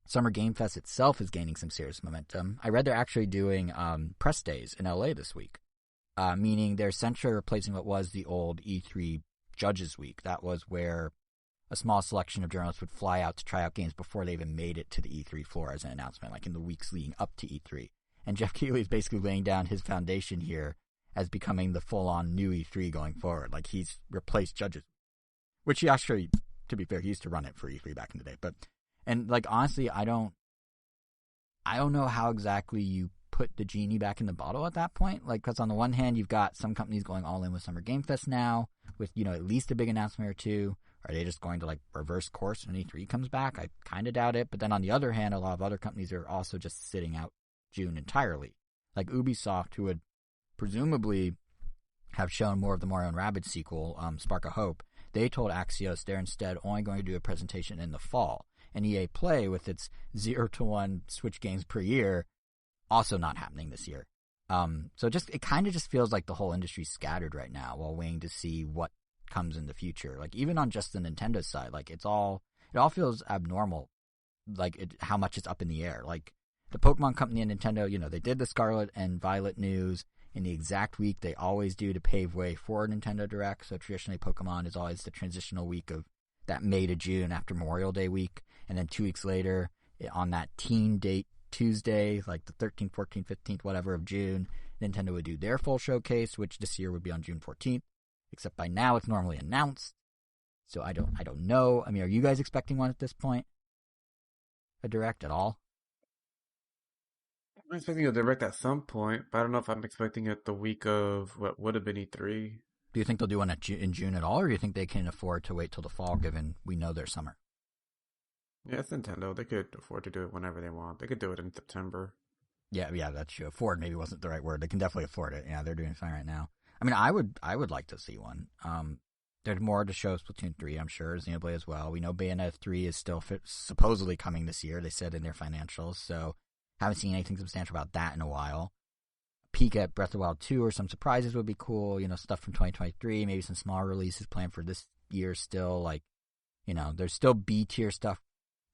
Summer Game Fest itself is gaining some serious momentum. I read they're actually doing press days in LA this week, meaning they're essentially replacing what was the old E3 Judges Week. That was where a small selection of journalists would fly out to try out games before they even made it to the E3 floor as an announcement, like in the weeks leading up to E3. And Jeff Keighley is basically laying down his foundation here as becoming the full-on new E3 going forward. Like, he's replaced Judges, which he actually, to be fair, he used to run it for E3 back in the day. And like, honestly, I don't know how exactly you put the genie back in the bottle at that point. Like, because on the one hand, you've got some companies going all in with Summer Game Fest now, with, you know, at least a big announcement or two. Are they just going to, like, reverse course when E3 comes back? I kind of doubt it. But then on the other hand, a lot of other companies are also just sitting out June entirely. Like Ubisoft, who would presumably have shown more of the Mario & Rabbids sequel, Spark of Hope, they told Axios they're instead only going to do a presentation in the fall. And EA Play, with its 0-1 Switch games per year, also not happening this year. So it kind of just feels like the whole industry's scattered right now while waiting to see what comes in the future. Like, even on just the Nintendo side, like, it all feels abnormal, like how much is up in the air. Like, the Pokemon Company and Nintendo, you know, they did the Scarlet and Violet news in the exact week they always do to pave way for Nintendo Direct. So traditionally, Pokemon is always the transitional week of that May to June after Memorial Day week. And then 2 weeks later, on that teen date Tuesday, like the 13th, 14th, 15th, whatever of June, Nintendo would do their full showcase, which this year would be on June 14th. Except by now, it's normally announced. So I don't know. I mean, are you guys expecting one at this point? A Direct at all? I'm expecting a Direct at some point, but I don't know if I'm expecting it the week of what would have been E3. Do you think they'll do one in June at all, or do you think they can afford to wait till the fall, given we know their summer? Yeah, it's Nintendo. They could afford to do it whenever they want. They could do it in September. Yeah, that's true. Afford maybe wasn't the right word. They can definitely afford it. Yeah, they're doing fine right now. I mean, I would like to see one. There's more to show Splatoon 3, I'm sure, Xenoblade as well. We know Bayonetta 3 is still supposedly coming this year, they said in their financials, so haven't seen anything substantial about that in a while. Peek at Breath of the Wild 2 or some surprises would be cool, you know, stuff from 2023, maybe some small releases planned for this year still, like, you know, there's still B-tier stuff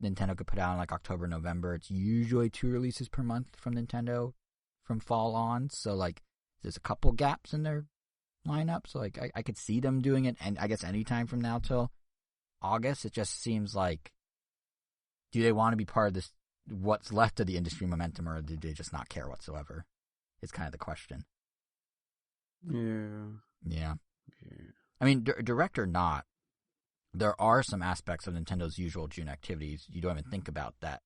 Nintendo could put out in, like, October, November. It's usually 2 releases per month from Nintendo from fall on, so, like, there's a couple gaps in their lineup, so, like, I could see them doing it, and I guess anytime from now till August. It just seems like, do they want to be part of this, what's left of the industry momentum, or do they just not care whatsoever? It's kind of the question. Yeah. I mean, Direct or not, there are some aspects of Nintendo's usual June activities you don't even think about that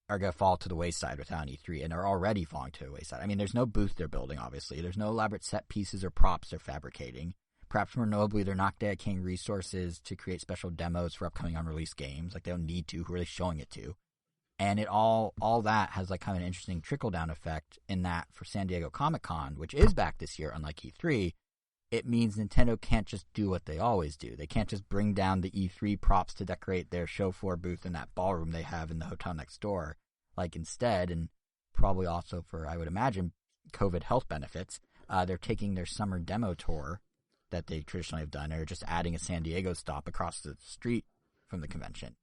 are going to fall to the wayside without an E3, and are already falling to the wayside. I mean, there's no booth they're building, obviously. There's no elaborate set pieces or props they're fabricating. Perhaps more notably, they're not dedicating resources to create special demos for upcoming unreleased games. Like, they don't need to. Who are they showing it to? And it all that has, like, kind of an interesting trickle-down effect in that for San Diego Comic-Con, which is back this year, unlike E3, it means Nintendo can't just do what they always do. They can't just bring down the E3 props to decorate their show floor booth in that ballroom they have in the hotel next door. Like instead, and probably also for, I would imagine, COVID health benefits, they're taking their summer demo tour that they traditionally have done. They're just adding a San Diego stop across the street from the convention.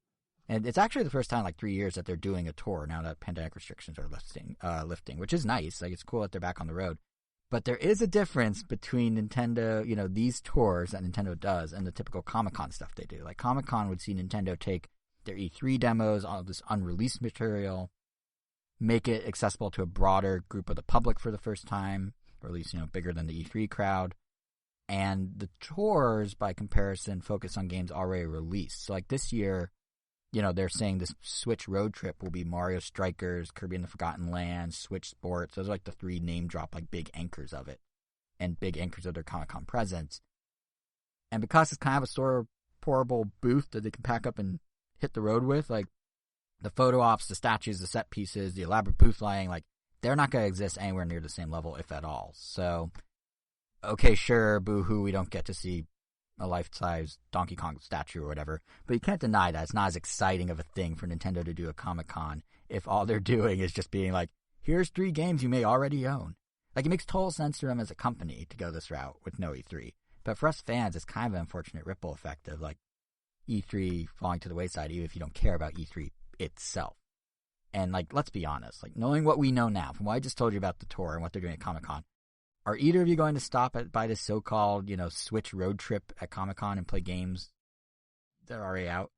And it's actually the first time in like 3 years that they're doing a tour now that pandemic restrictions are lifting, which is nice. Like, it's cool that they're back on the road. But there is a difference between Nintendo, these tours that Nintendo does and the typical Comic-Con stuff they do. Like, Comic-Con would see Nintendo take their E3 demos, all of this unreleased material, make it accessible to a broader group of the public for the first time, or at least, bigger than the E3 crowd. And the tours, by comparison, focus on games already released. So, like, this year, they're saying this Switch road trip will be Mario Strikers, Kirby and the Forgotten Land, Switch Sports. Those are like the 3 name drop, like, big anchors of it, and big anchors of their Comic-Con presence. And because it's kind of a store-portable booth that they can pack up and hit the road with, like, the photo ops, the statues, the set pieces, the elaborate booth lighting, like, they're not going to exist anywhere near the same level, if at all. So, okay, sure, boo-hoo, we don't get to see a life-size Donkey Kong statue or whatever, but you can't deny that it's not as exciting of a thing for Nintendo to do a Comic-Con if all they're doing is just being like, here's 3 games you may already own. Like, it makes total sense to them as a company to go this route with no E3. But for us fans, it's kind of an unfortunate ripple effect of, like, E3 falling to the wayside, even if you don't care about E3 itself. And, like, let's be honest, like, knowing what we know now, from what I just told you about the tour and what they're doing at Comic-Con, are either of you going to stop by this so-called, Switch road trip at Comic-Con and play games that are already out?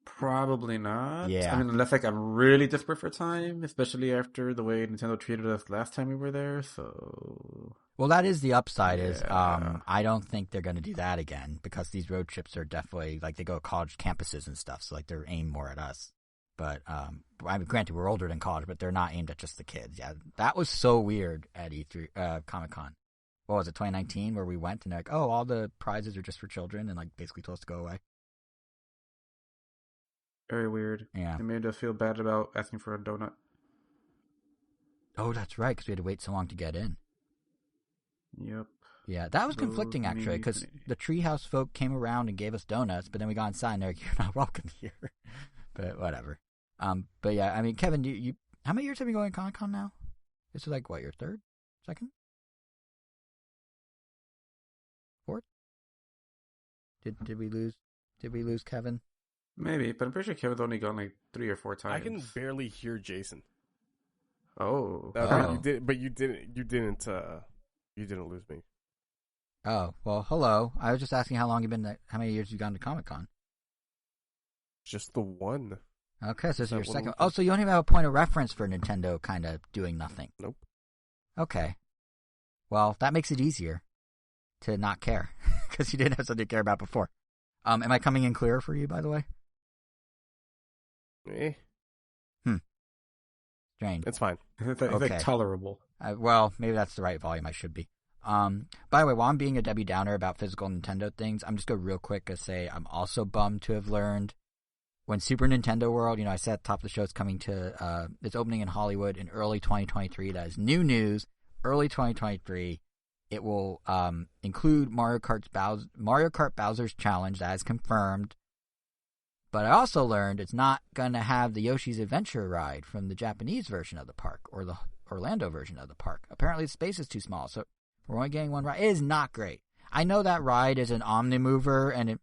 Probably not. Yeah. I mean, unless like I'm really desperate for time, especially after the way Nintendo treated us last time we were there. So, well, that is the upside. Is Yeah. I don't think they're going to do that again, because these road trips are definitely, like, they go to college campuses and stuff, so like they're aimed more at us. But I mean, granted, we're older than college, but they're not aimed at just the kids. Yeah, that was so weird at E3 Comic-Con. What was it, 2019, where we went and they're like, oh, all the prizes are just for children, and like basically told us to go away. Very weird. Yeah. It made us feel bad about asking for a donut. Oh, that's right, because we had to wait so long to get in. Yep. Yeah, that was conflicting, Those actually, because many- the Treehouse folk came around and gave us donuts, but then we got inside and they're like, you're not welcome here. But whatever. But yeah, I mean, Kevin, you how many years have you been going to Comic-Con now? This is like, what, your 3rd? 2nd? 4th? Did we lose Kevin? Maybe, but I'm pretty sure Kevin's only gone like 3 or 4 times. I can barely hear Jason. Oh. You didn't lose me. Oh, well, hello. I was just asking how many years you've gone to Comic-Con. Just the one. Okay, so this is your That one second. was- Oh, so you don't even have a point of reference for Nintendo kind of doing nothing. Nope. Okay. Well, that makes it easier to not care, because you didn't have something to care about before. Am I coming in clearer for you, by the way? Strange. It's fine. It's Okay. like tolerable. Well, maybe that's the right volume I should be. By the way, while I'm being a Debbie Downer about physical Nintendo things, I'm just going to real quick to say I'm also bummed to have learned when Super Nintendo World, I said at the top of the show, it's opening in Hollywood in early 2023. That is new news. Early 2023. It will include Mario Kart Bowser's Challenge. That is confirmed. But I also learned it's not going to have the Yoshi's Adventure ride from the Japanese version of the park or the Orlando version of the park. Apparently the space is too small, so we're only getting one ride. It is not great. I know that ride is an omnimover, and it...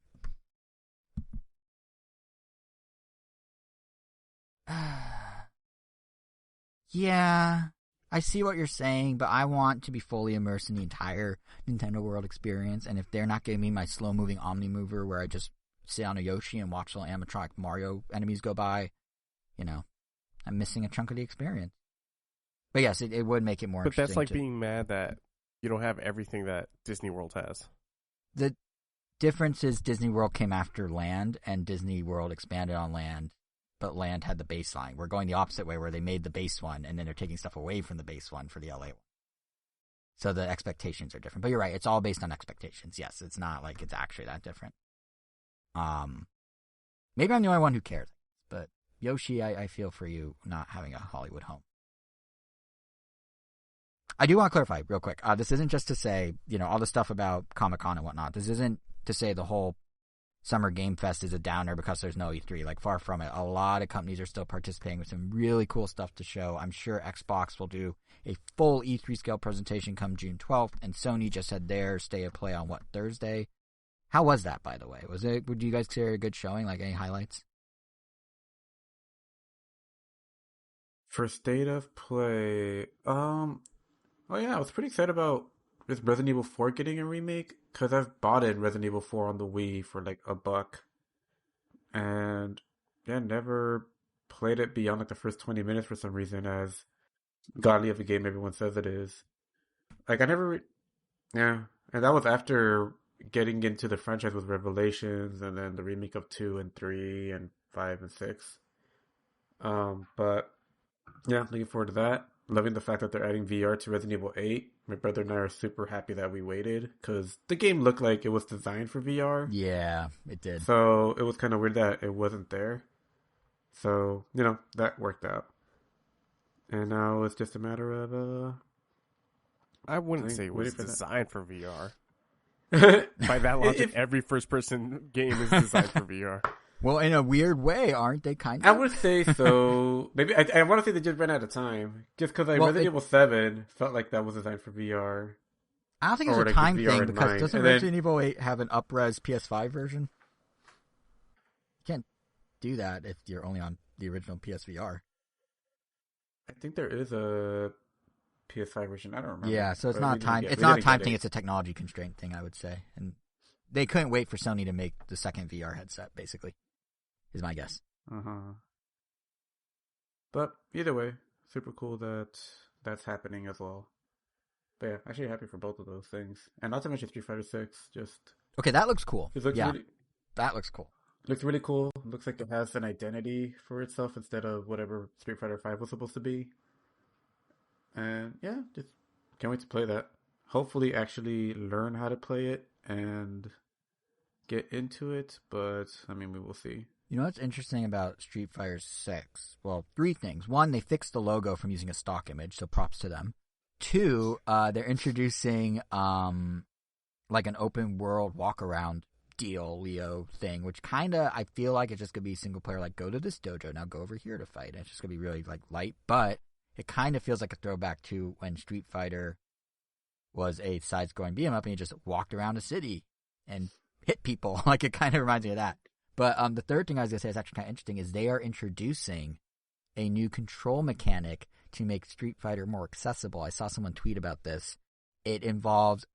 Yeah, I see what you're saying, but I want to be fully immersed in the entire Nintendo World experience, and if they're not giving me my slow-moving omnimover where I just sit on a Yoshi and watch little animatronic Mario enemies go by, I'm missing a chunk of the experience. But yes, it would make it more interesting. But that's like being mad that you don't have everything that Disney World has. The difference is Disney World came after Land, and Disney World expanded on Land, but Land had the baseline. We're going the opposite way, where they made the base one, and then they're taking stuff away from the base one for the LA one. So the expectations are different. But you're right, it's all based on expectations. Yes, it's not like it's actually that different. Maybe I'm the only one who cares, but Yoshi, I feel for you not having a Hollywood home. I do want to clarify real quick. This isn't just to say, all the stuff about Comic-Con and whatnot. This isn't to say the whole Summer Game Fest is a downer because there's no E3. Like, far from it. A lot of companies are still participating with some really cool stuff to show. I'm sure Xbox will do a full E3 scale presentation come June 12th, and Sony just had their State of Play on, Thursday? How was that, by the way? Would you guys consider it a good showing? Like, any highlights? For State of Play, oh yeah, I was pretty excited about this Resident Evil 4 getting a remake, because I've bought it Resident Evil 4 on the Wii for like $1, and yeah, never played it beyond like the first 20 minutes for some reason, as godly of a game everyone says it is. Like, I never, yeah, and that was after getting into the franchise with Revelations, and then the remake of 2 and 3 and 5 and 6. But yeah, looking forward to that. Loving the fact that they're adding VR to Resident Evil 8. My brother and I are super happy that we waited, because the game looked like it was designed for VR. Yeah, it did. So it was kind of weird that it wasn't there. So, that worked out. And now it's just a matter of... I wouldn't say it was designed for VR. By that logic, every first-person game is designed for VR. Well, in a weird way, aren't they kind of? I would say so. Maybe I want to say they just ran out of time. Just because Resident Evil 7 felt like that was designed for VR. I don't think it's a time thing, because doesn't Resident Evil 8 have an up-res PS5 version? You can't do that if you're only on the original PSVR. I think there is a PS5 version. I don't remember. Yeah, so it's not a time. It's not a time thing. It's a technology constraint thing, I would say. And they couldn't wait for Sony to make the second VR headset, basically. Is my guess. But either way, super cool that that's happening as well. But yeah, actually happy for both of those things. And not to mention Street Fighter 6, just... Okay, that looks cool. Really, that looks cool. Looks really cool. Looks like it has an identity for itself instead of whatever Street Fighter 5 was supposed to be. And yeah, just can't wait to play that. Hopefully actually learn how to play it and get into it, but I mean, we will see. You know what's interesting about Street Fighter 6? Well, 3 things. 1, they fixed the logo from using a stock image, so props to them. 2, they're introducing like an open world walk around deal, Leo thing, which kind of, I feel like it's just gonna be single player, like go to this dojo, now go over here to fight. And it's just gonna be really like light, but it kind of feels like a throwback to when Street Fighter was a side-scrolling beat 'em up and you just walked around a city and hit people. Like, it kind of reminds me of that. But the third thing I was going to say is actually kind of interesting is they are introducing a new control mechanic to make Street Fighter more accessible. I saw someone tweet about this. It involves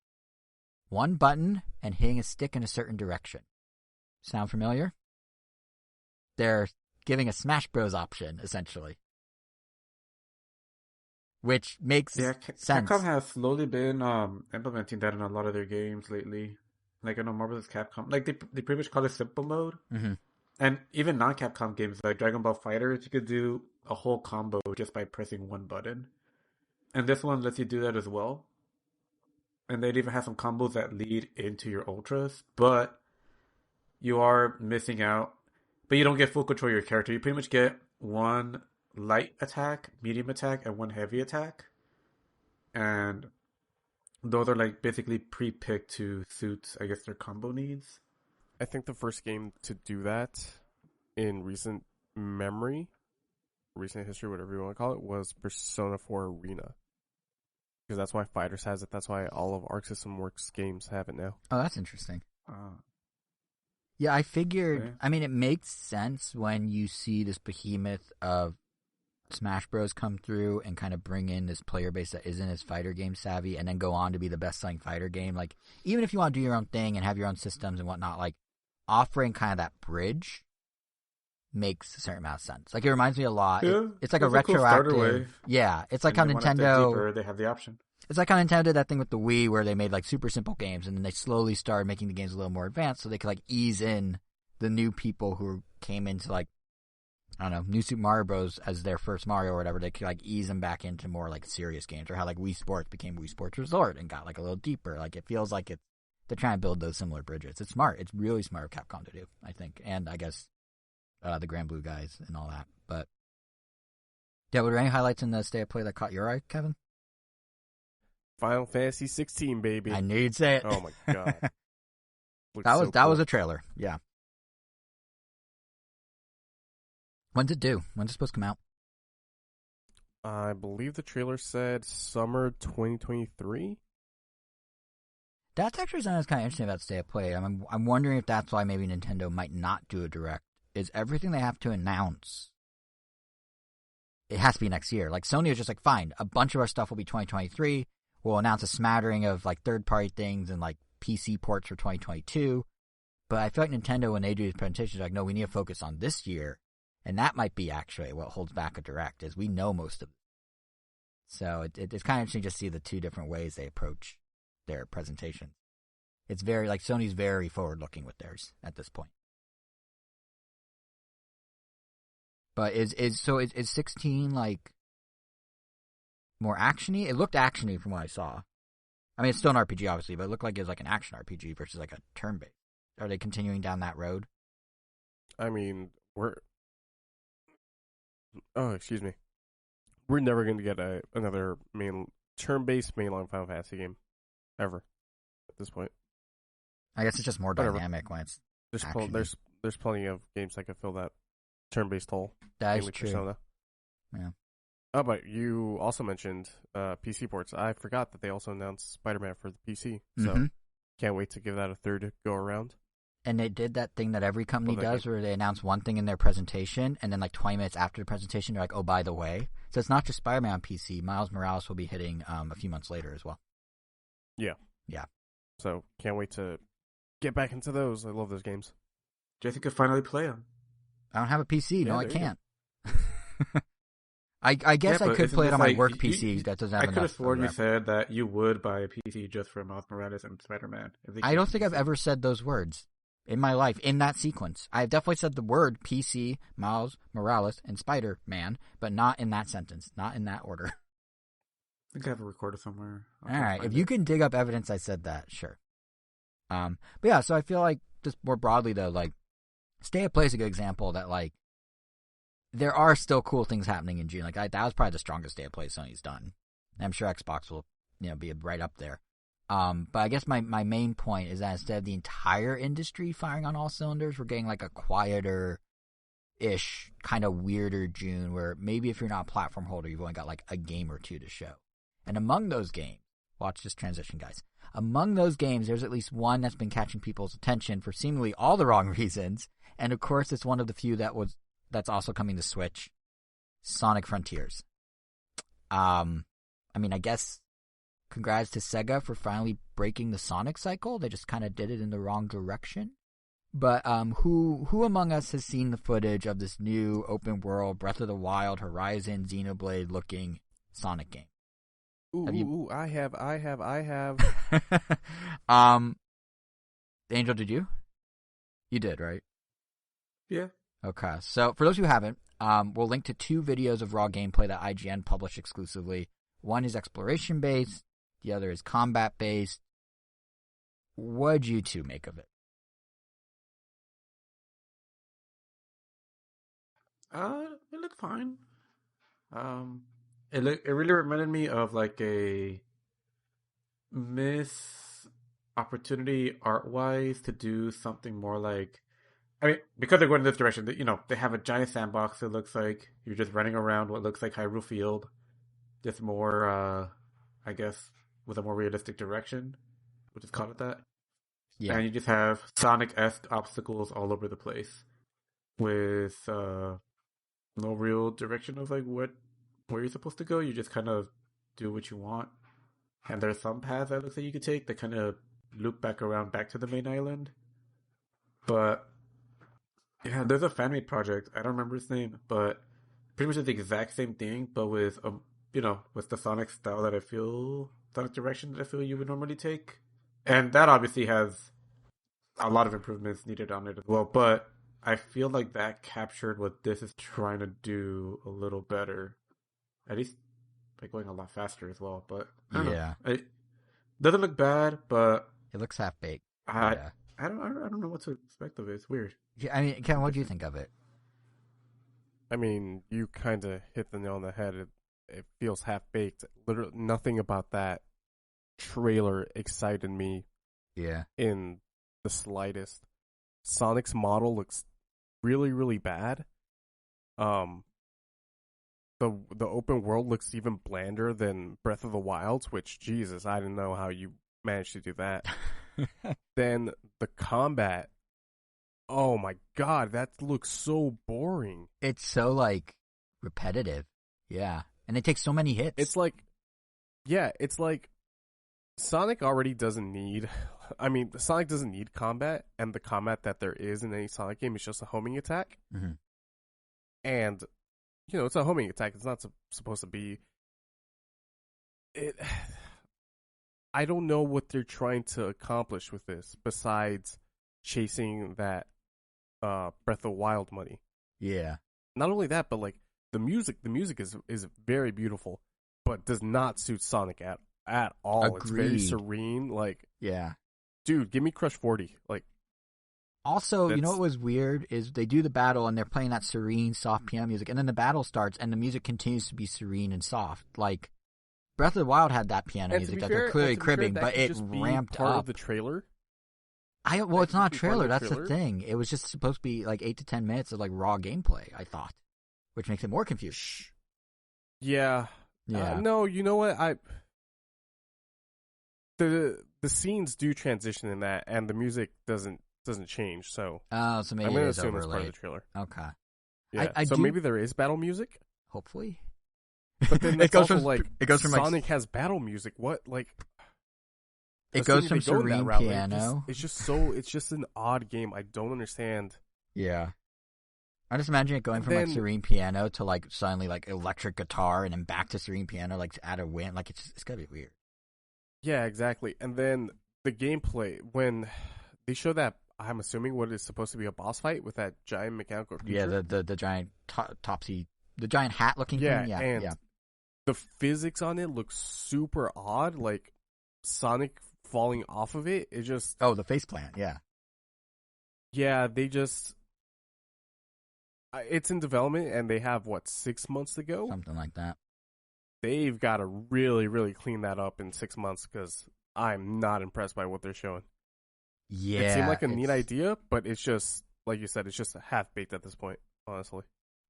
one button and hitting a stick in a certain direction. Sound familiar? They're giving a Smash Bros. Option, essentially. Which makes sense. Capcom has slowly been implementing that in a lot of their games lately. Like, I know Marvel vs. Capcom. Like, they pretty much call it simple mode. Mm-hmm. And even non-Capcom games, like Dragon Ball FighterZ, you could do a whole combo just by pressing one button. And this one lets you do that as well. And they'd even have some combos that lead into your Ultras. But you are missing out. But you don't get full control of your character. You pretty much get one light attack, medium attack, and one heavy attack. And those are like basically pre-picked to suit, I guess, their combo needs. I think the first game to do that in recent memory, recent history, whatever you want to call it, was Persona 4 Arena. Because that's why Fighters has it. That's why all of Arc System Works games have it now. Oh, that's interesting. Yeah, I figured, okay. I mean, it makes sense when you see this behemoth of Smash Bros. Come through and kind of bring in this player base that isn't as fighter game savvy and then go on to be the best-selling fighter game. Like, even if you want to do your own thing and have your own systems and whatnot, like, offering kind of that bridge makes a certain amount of sense. Like, it reminds me a lot. Yeah, it's like a retroactive... Cool, yeah, it's like how Nintendo... Deeper, they have the option. It's like how Nintendo did that thing with the Wii where they made, like, super simple games and then they slowly started making the games a little more advanced so they could, like, ease in the new people who came into, like, I don't know, New Super Mario Bros. As their first Mario or whatever, they could, like, ease them back into more, like, serious games. Or how, like, Wii Sports became Wii Sports Resort and got, like, a little deeper. Like, it feels like they're trying to build those similar bridges. It's smart. It's really smart of Capcom to do, I think. And I guess the Grand Blue guys and all that. But, yeah, were there any highlights in the State of Play that caught your eye, Kevin? Final Fantasy 16, baby. I knew you'd say it. Oh, my God. That was a trailer, yeah. When's it due? When's it supposed to come out? I believe the trailer said summer 2023. That's actually something that's kind of interesting about State of Play. I'm wondering if that's why maybe Nintendo might not do a direct. Is everything they have to announce, it has to be next year. Like Sony is just like, fine, a bunch of our stuff will be 2023. We'll announce a smattering of like third-party things and like PC ports for 2022. But I feel like Nintendo, when they do these presentations, are like, no, we need to focus on this year. And that might be actually what holds back a direct, is we know most of it. So it's kind of interesting to see the two different ways they approach their presentation. It's very, like, Sony's very forward-looking with theirs at this point. But is 16, like, more action-y? It looked action-y from what I saw. I mean, it's still an RPG, obviously, but it looked like it was like an action RPG versus like a turn-based. Are they continuing down that road? I mean, excuse me. We're never going to get another turn-based mainline Final Fantasy game ever at this point. I guess it's just more dynamic when it's there's plenty of games that can fill that turn-based hole. That is true. Persona. Yeah. Oh, but you also mentioned PC ports. I forgot that they also announced Spider-Man for the PC. So can't wait to give that a third go around. And they did that thing that every company does where they announce one thing in their presentation, and then like 20 minutes after the presentation, they're like, oh, by the way. So it's not just Spider-Man on PC. Miles Morales will be hitting a few months later as well. Yeah. Yeah. So can't wait to get back into those. I love those games. Jesse could finally play them. I don't have a PC. Yeah, no, I can't. I guess I could play it on my work PC. That doesn't have enough. I could have sworn you said that you would buy a PC just for Miles Morales and Spider-Man. I don't think I've ever said those words in my life in that sequence. I've definitely said the word PC, Miles Morales, and Spider-Man, but not in that sentence, not in that order. I think I have a recorder somewhere. All right, if you can dig up evidence I said that, sure. But yeah, so I feel like just more broadly though, like Stay at Play is a good example that like there are still cool things happening in June. Like that was probably the strongest Stay at Play Sony's done. And I'm sure Xbox will, be right up there. But I guess my main point is that instead of the entire industry firing on all cylinders, we're getting like a quieter-ish, kind of weirder June where maybe if you're not a platform holder, you've only got like a game or two to show. And among those games, watch this transition, guys. Among those games, there's at least one that's been catching people's attention for seemingly all the wrong reasons. And of course, it's one of the few that's also coming to Switch, Sonic Frontiers. I guess congrats to Sega for finally breaking the Sonic cycle. They just kind of did it in the wrong direction. But who among us has seen the footage of this new open world Breath of the Wild Horizon Xenoblade looking Sonic game? I have. Angel, did you? You did, right? Yeah. Okay. So for those who haven't, we'll link to two videos of raw gameplay that IGN published exclusively. One is exploration based, the other is combat based. What'd you two make of it? It looked fine. It really reminded me of like a missed opportunity art-wise to do something more like, because they're going in this direction, they have a giant sandbox. It looks like you're just running around what looks like Hyrule Field, just more, I guess, with a more realistic direction. We'll just call it that. Yeah. And you just have Sonic-esque obstacles all over the place, with no real direction of like where you're supposed to go. You just kind of do what you want. And there's some paths that looks like you could take that kind of loop back around back to the main island. But yeah, there's a fan-made project. I don't remember its name, but pretty much the exact same thing, but with with the Sonic style Sonic direction that I feel you would normally take. And that obviously has a lot of improvements needed on it as well. But I feel like that captured what this is trying to do a little better. At least by going a lot faster as well. But I don't know. It doesn't look bad, but it looks half baked. I don't know what to expect of it. It's weird. Yeah, Ken, what do you think of it? You kind of hit the nail on the head. It feels half baked. Literally, nothing about that trailer excited me. Yeah. In the slightest. Sonic's model looks really, really bad. the open world looks even blander than Breath of the Wild, which Jesus, I didn't know how you managed to do that. Then the combat, oh my god, that looks so boring. It's so like repetitive. Yeah. And they take so many hits. It's like Sonic already doesn't need. I mean, Sonic doesn't need combat, and the combat that there is in any Sonic game is just a homing attack. Mm-hmm. And it's a homing attack. It's not supposed to be. I don't know what they're trying to accomplish with this besides chasing that Breath of the Wild money. Yeah. Not only that, but like the music is very beautiful, but does not suit Sonic at all. Agreed. It's very serene. Like, yeah. Dude, give me Crush 40. Like, also, you know what was weird is they do the battle and they're playing that serene, soft piano music, and then the battle starts and the music continues to be serene and soft. Like Breath of the Wild had that piano music that they're clearly cribbing, but it ramped part up. Of the trailer. It's not a trailer. That's the thing. It was just supposed to be like 8 to 10 minutes of like raw gameplay. I thought, which makes it more confusing. Yeah. Yeah. No, you know what? The scenes do transition in that, and the music doesn't change. So so maybe I'm going to assume it's part of the trailer. Okay. Yeah. So maybe there is battle music. Hopefully. But then it goes from Sonic like, has battle music. What like? It goes from serene piano. It's just an odd game. I don't understand. Yeah. I just imagine it going from like serene piano to like suddenly like electric guitar and then back to serene piano like to add a wind. Like it's gotta be weird. Yeah, exactly. And then the gameplay when they show that, I'm assuming what is supposed to be a boss fight with that giant mechanical creature. Yeah, the giant the giant hat looking thing. Yeah, and the physics on it looks super odd. Like Sonic falling off of it. It just the face plant. Yeah. Yeah, they just. It's in development, and they have, 6 months to go? Something like that. They've got to really, really clean that up in 6 months, because I'm not impressed by what they're showing. Yeah. It seemed like a neat idea, but it's just, like you said, it's just half-baked at this point, honestly.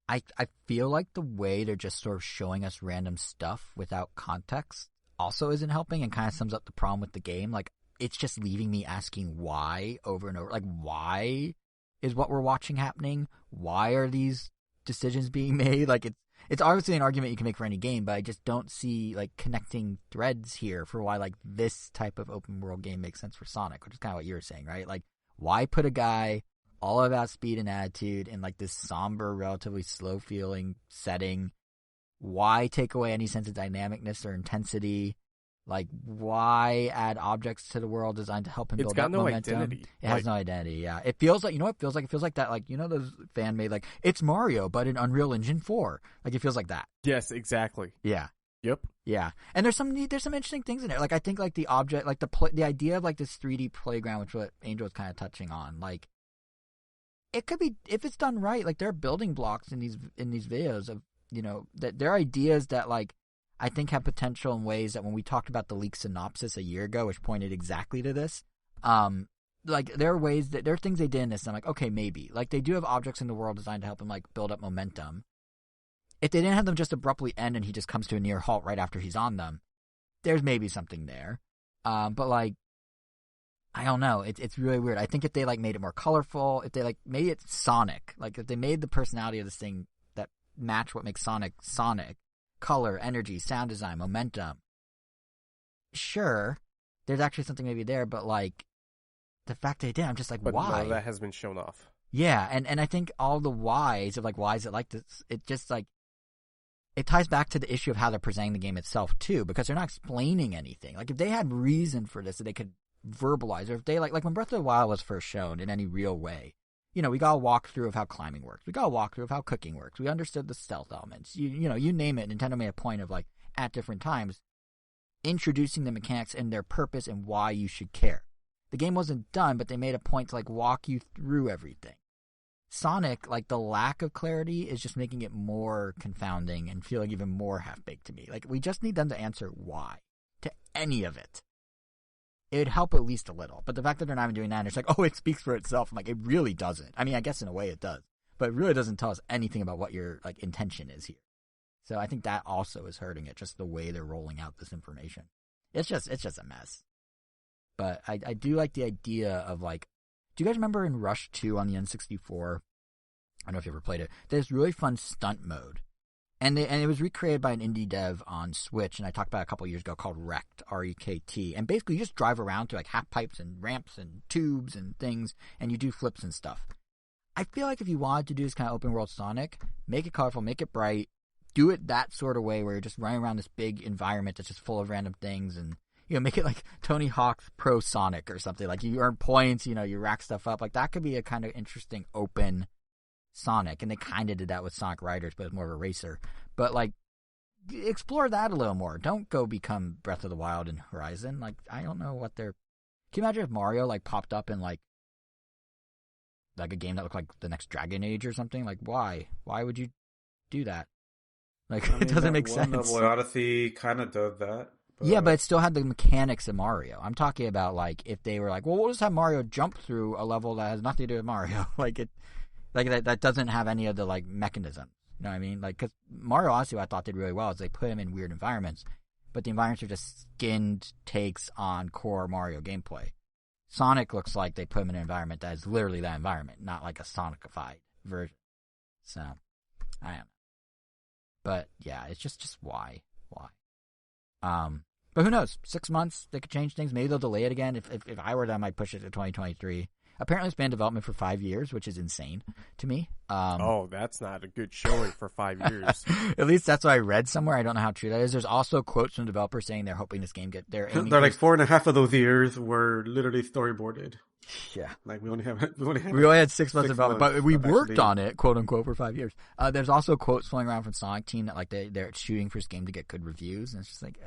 I feel like the way they're just sort of showing us random stuff without context also isn't helping, and kind of sums up the problem with the game. Like, it's just leaving me asking why over and over. Like, why is what we're watching happening? Why are these decisions being made? Like, it's obviously an argument you can make for any game, but I just don't see like connecting threads here for why like this type of open world game makes sense for Sonic, which is kind of what you were saying, right? Like, why put a guy all about speed and attitude in like this somber, relatively slow feeling setting? Why take away any sense of dynamicness or intensity? Like, why add objects to the world designed to help him build up momentum? It's got no identity. It has no identity, yeah. It feels like, it feels like that, like, those fan made, like, it's Mario, but in Unreal Engine 4. Like, it feels like that. Yes, exactly. Yeah. Yep. Yeah. And there's some interesting things in there. Like, I think, like, the object, like, the idea of, like, this 3D playground, which what Angel was kind of touching on, like, it could be, if it's done right, like, there are building blocks in these videos of, that there are ideas that, like, I think have potential in ways that when we talked about the leak synopsis a year ago, which pointed exactly to this, like there are things they did in this. And I'm like, okay, maybe. Like they do have objects in the world designed to help him like build up momentum. If they didn't have them just abruptly end and he just comes to a near halt right after he's on them, there's maybe something there. But like, I don't know. It's really weird. I think if they like made it more colorful, if they like made it Sonic, like if they made the personality of this thing that match what makes Sonic, color, energy, sound design, momentum. Sure, there's actually something maybe there, but like the fact they did, I'm just like, but why? None of that has been shown off. Yeah, and I think all the whys of like why is it like this? It just like it ties back to the issue of how they're presenting the game itself too, because they're not explaining anything. Like if they had reason for this that they could verbalize, or if they like when Breath of the Wild was first shown in any real way. We got a walkthrough of how climbing works. We got a walkthrough of how cooking works. We understood the stealth elements. You name it. Nintendo made a point of, like, at different times, introducing the mechanics and their purpose and why you should care. The game wasn't done, but they made a point to, like, walk you through everything. Sonic, like, the lack of clarity is just making it more confounding and feeling even more half-baked to me. Like, we just need them to answer why to any of it. It would help at least a little. But the fact that they're not even doing that, and it's like, oh, it speaks for itself. I'm like, it really doesn't. I mean, I guess in a way it does. but it really doesn't tell us anything about what your like intention is here. So I think that also is hurting it, just the way they're rolling out this information. It's just a mess. But I do like the idea of like, do you guys remember in Rush 2 on the N64? I don't know if you ever played it. There's really fun stunt mode. And it was recreated by an indie dev on Switch, and I talked about it a couple of years ago, called Wrecked, R-E-K-T. And basically you just drive around through like half pipes and ramps and tubes and things, and you do flips and stuff. I feel like if you wanted to do this kind of open world Sonic, make it colorful, make it bright, do it that sort of way where you're just running around this big environment that's just full of random things, and make it like Tony Hawk's Pro Sonic or something. Like you earn points, you rack stuff up. Like that could be a kind of interesting open Sonic, and they kind of did that with Sonic Riders, but it's more of a racer. But like, explore that a little more. Don't go become Breath of the Wild and Horizon. Like, I don't know what they're. Can you imagine if Mario like popped up in like a game that looked like the next Dragon Age or something? Like, why? Why would you do that? Like, it doesn't make sense. Level Odyssey kind of does that. Yeah, but it still had the mechanics of Mario. I'm talking about like if they were like, well, we'll just have Mario jump through a level that has nothing to do with Mario. That doesn't have any of the like mechanism. You know what I mean? Like, because Mario Odyssey, what I thought did really well is they put him in weird environments, but the environments are just skinned takes on core Mario gameplay. Sonic looks like they put him in an environment that is literally that environment, not like a Sonicified version. So, I don't know. But yeah, it's just why? But who knows? 6 months, they could change things. Maybe they'll delay it again. If I were them, I might push it to 2023. Apparently, it's been in development for 5 years, which is insane to me. That's not a good showing for 5 years. At least that's what I read somewhere. I don't know how true that is. There's also quotes from developers saying they're hoping this game they're like 4.5 of those years were literally storyboarded. Yeah, like we only had 6 months of development, but we worked on it, quote unquote, for 5 years. There's also quotes flowing around from Sonic Team that like they're shooting for this game to get good reviews, and it's just like,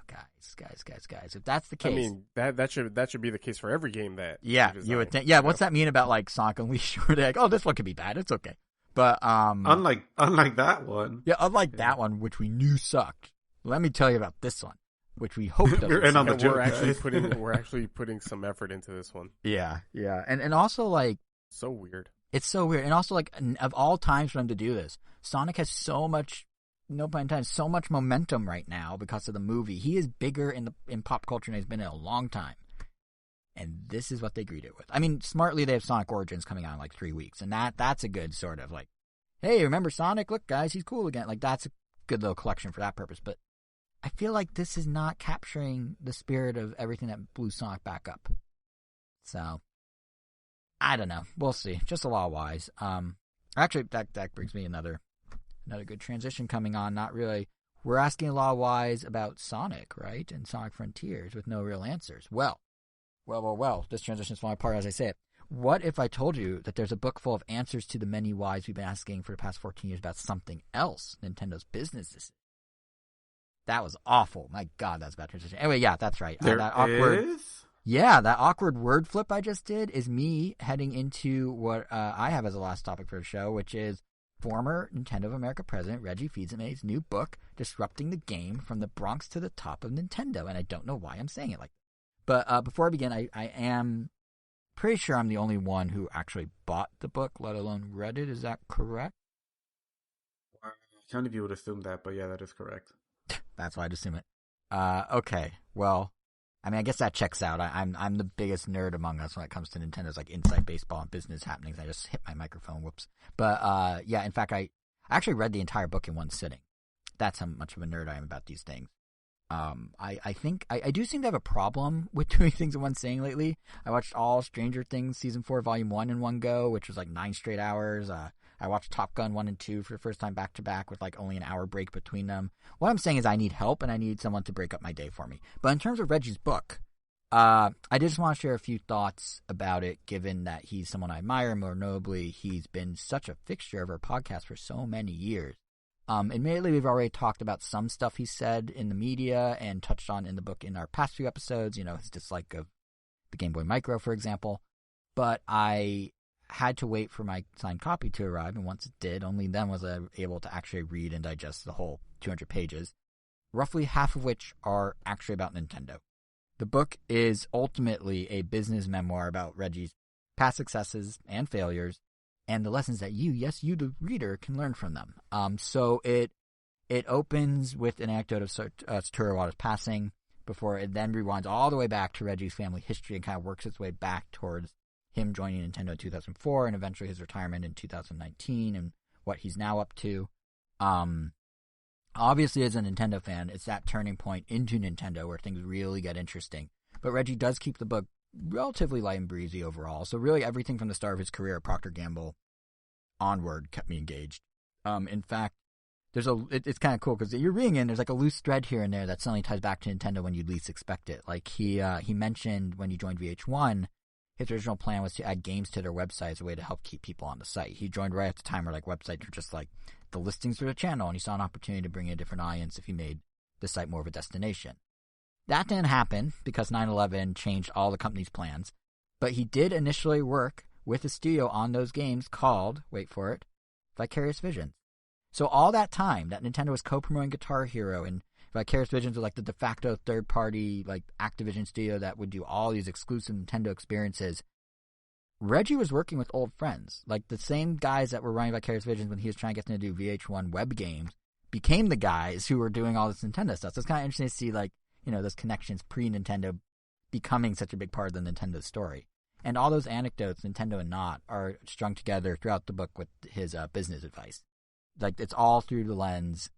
guys. If that's the case, I mean that should be the case for every game that. Yeah, you would think. Yeah, what's that mean about like Sonic Unleashed? Where they're like, oh, this one could be bad. It's okay, but unlike that one. Yeah, unlike that one, which we knew sucked. Let me tell you about this one, which we hope doesn't. We're actually putting some effort into this one. Yeah, and also like so weird. It's so weird, and also like of all times for them to do this, Sonic has so much. No pun intended, so much momentum right now because of the movie. He is bigger in pop culture than he's been in a long time. And this is what they greet it with. I mean, smartly, they have Sonic Origins coming out in like 3 weeks. And that's a good sort of like, hey, remember Sonic? Look, guys, he's cool again. Like, that's a good little collection for that purpose. But I feel like this is not capturing the spirit of everything that blew Sonic back up. So, I don't know. We'll see. Just a lot of whys. Actually, that brings me another good transition coming on. Not really. We're asking a lot of whys about Sonic, right? And Sonic Frontiers with no real answers. Well. This transition is falling apart as I say it. What if I told you that there's a book full of answers to the many whys we've been asking for the past 14 years about something else Nintendo's business is? That was awful. My God, that's a bad transition. Anyway, yeah, that's right. That awkward word flip I just did is me heading into what I have as the last topic for the show, which is former Nintendo of America president Reggie Fils-aime's new book, Disrupting the Game from the Bronx to the Top of Nintendo. And I don't know why I'm saying it like that. But before I begin, I am pretty sure I'm the only one who actually bought the book, let alone read it. Is that correct? Kind of you would assume that, but yeah, that is correct. That's why I'd assume it. Okay, well, I mean, I guess that checks out. I'm the biggest nerd among us when it comes to Nintendo's like inside baseball and business happenings. I just hit my microphone. Whoops. But yeah, in fact, I actually read the entire book in one sitting. That's how much of a nerd I am about these things. I think I do seem to have a problem with doing things in one sitting lately. I watched all Stranger Things Season 4 Volume 1 in one go, which was like 9 straight hours. I watched Top Gun 1 and 2 for the first time back to back with like only an hour break between them. What I'm saying is I need help and I need someone to break up my day for me. But in terms of Reggie's book, I just want to share a few thoughts about it, given that he's someone I admire. More notably, he's been such a fixture of our podcast for so many years. Admittedly, we've already talked about some stuff he said in the media and touched on in the book in our past few episodes, his dislike of the Game Boy Micro, for example. But I had to wait for my signed copy to arrive, and once it did, only then was I able to actually read and digest the whole 200 pages, roughly half of which are actually about Nintendo. The book is ultimately a business memoir about Reggie's past successes and failures, and the lessons that you, the reader, can learn from them. So it opens with an anecdote of Satoru Iwata's passing before it then rewinds all the way back to Reggie's family history and kind of works its way back towards him joining Nintendo in 2004 and eventually his retirement in 2019 and what he's now up to. Obviously, as a Nintendo fan, it's that turning point into Nintendo where things really get interesting. But Reggie does keep the book relatively light and breezy overall. So really everything from the start of his career at Procter & Gamble onward kept me engaged. In fact, it's kind of cool because you're reading in, there's like a loose thread here and there that suddenly ties back to Nintendo when you'd least expect it. Like he mentioned when he joined VH1, his original plan was to add games to their website as a way to help keep people on the site. He joined right at the time where like websites were just like the listings for the channel, and he saw an opportunity to bring in a different audience if he made the site more of a destination. That didn't happen because 9/11 changed all the company's plans, but he did initially work with a studio on those games called, wait for it, Vicarious Visions. So all that time that Nintendo was co-promoting Guitar Hero and Vicarious Visions was like the de facto third-party like Activision studio that would do all these exclusive Nintendo experiences, Reggie was working with old friends. Like the same guys that were running Vicarious Visions when he was trying to get them to do VH1 web games became the guys who were doing all this Nintendo stuff. So it's kind of interesting to see like, those connections pre-Nintendo becoming such a big part of the Nintendo story. And all those anecdotes, Nintendo and not, are strung together throughout the book with his business advice. Like it's all through the lens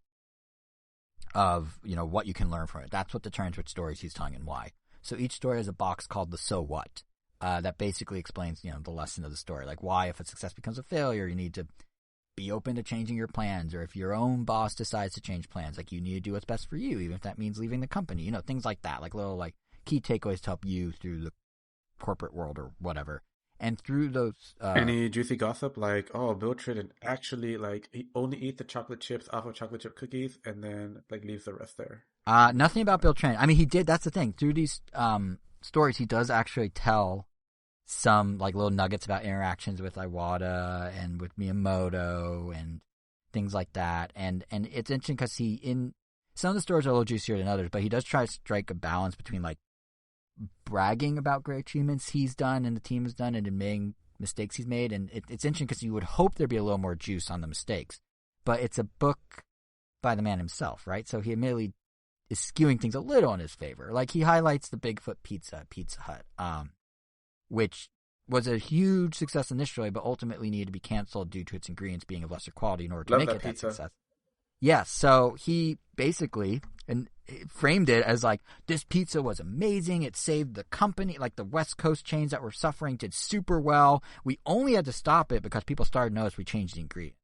of, what you can learn from it. That's what determines which stories he's telling and why. So each story has a box called the So What that basically explains, the lesson of the story. Like why, if a success becomes a failure, you need to be open to changing your plans. Or if your own boss decides to change plans, like you need to do what's best for you, even if that means leaving the company. Things like that. Like little like key takeaways to help you through the corporate world or whatever. And through those... any juicy gossip like, Bill Trinen actually, like, he only eats the chocolate chips off of chocolate chip cookies and then, like, leaves the rest there? Nothing about Bill Trinen. I mean, he did, that's the thing. Through these stories, he does actually tell some, like, little nuggets about interactions with Iwata and with Miyamoto and things like that. And it's interesting because some of the stories are a little juicier than others, but he does try to strike a balance between, like, bragging about great achievements he's done and the team has done and admitting mistakes he's made. And it's interesting because you would hope there'd be a little more juice on the mistakes, but it's a book by the man himself, right? So he admittedly is skewing things a little in his favor. Like he highlights the Bigfoot pizza at Pizza Hut, which was a huge success initially, but ultimately needed to be canceled due to its ingredients being of lesser quality in order to make it that success. Yeah, so he basically framed it as like, this pizza was amazing. It saved the company. Like the West Coast chains that were suffering did super well. We only had to stop it because people started to notice we changed the ingredient.